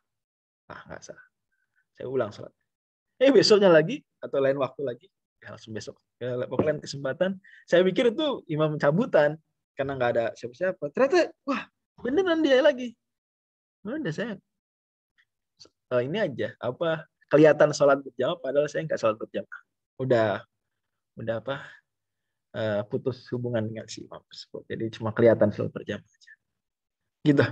Nggak salah. Saya ulang sholat. Besoknya lagi atau lain waktu lagi, ya langsung besok. Pokoknya kesempatan. Saya pikir itu imam cabutan karena nggak ada siapa-siapa. Ternyata, wah, beneran dia lagi. Udah saya ini aja kelihatan sholat berjamaah, padahal saya nggak sholat berjamaah. Udah putus hubungan dengan si imam tersebut. Jadi cuma kelihatan sholat berjamaah aja. Gitu.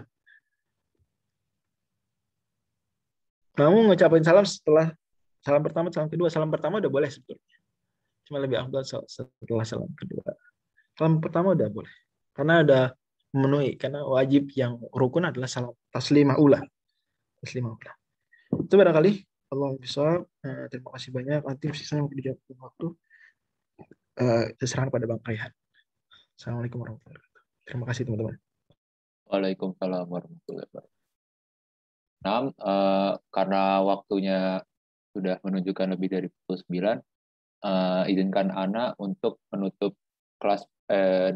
Kamu ngucapin salam setelah salam pertama, salam kedua. Salam pertama udah boleh sebetulnya. Cuma lebih afdal setelah salam kedua. Salam pertama udah boleh. Karena udah memenuhi. Karena wajib yang rukun adalah salam taslimah ula. Itu barangkali. Allah bisa. Terima kasih banyak. Nanti sisanya mungkin dijawab waktu. Terserah pada Bang Kaihan. Assalamualaikum warahmatullahi wabarakatuh. Terima kasih teman-teman. Waalaikumsalam warahmatullahi wabarakatuh. Nah, karena waktunya sudah menunjukkan lebih dari pukul 9, izinkan Ana untuk menutup kelas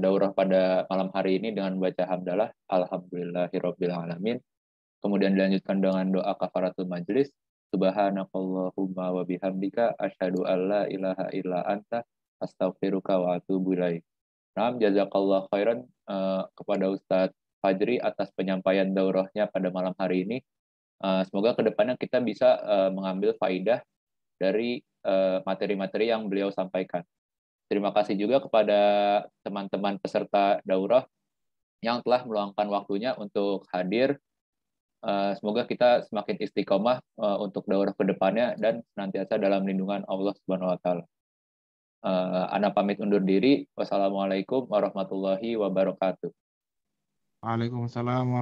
daurah pada malam hari ini dengan baca hamdalah alhamdulillahirabbil alamin. Kemudian dilanjutkan dengan doa kafaratul majlis. Subhanakallahumma wa bihamdika asyhadu an la ilaha illa anta astaghfiruka wa atubu ilaik. Nah, jazakallah khairan kepada Ustadz Fajri atas penyampaian daurahnya pada malam hari ini. Semoga kedepannya kita bisa mengambil faidah dari materi-materi yang beliau sampaikan. Terima kasih juga kepada teman-teman peserta daurah yang telah meluangkan waktunya untuk hadir. Semoga kita semakin istiqomah untuk daurah kedepannya dan senantiasa dalam lindungan Allah Subhanahu Wa Taala. Ana pamit undur diri. Wassalamualaikum warahmatullahi wabarakatuh. Waalaikumsalam warahmatullahi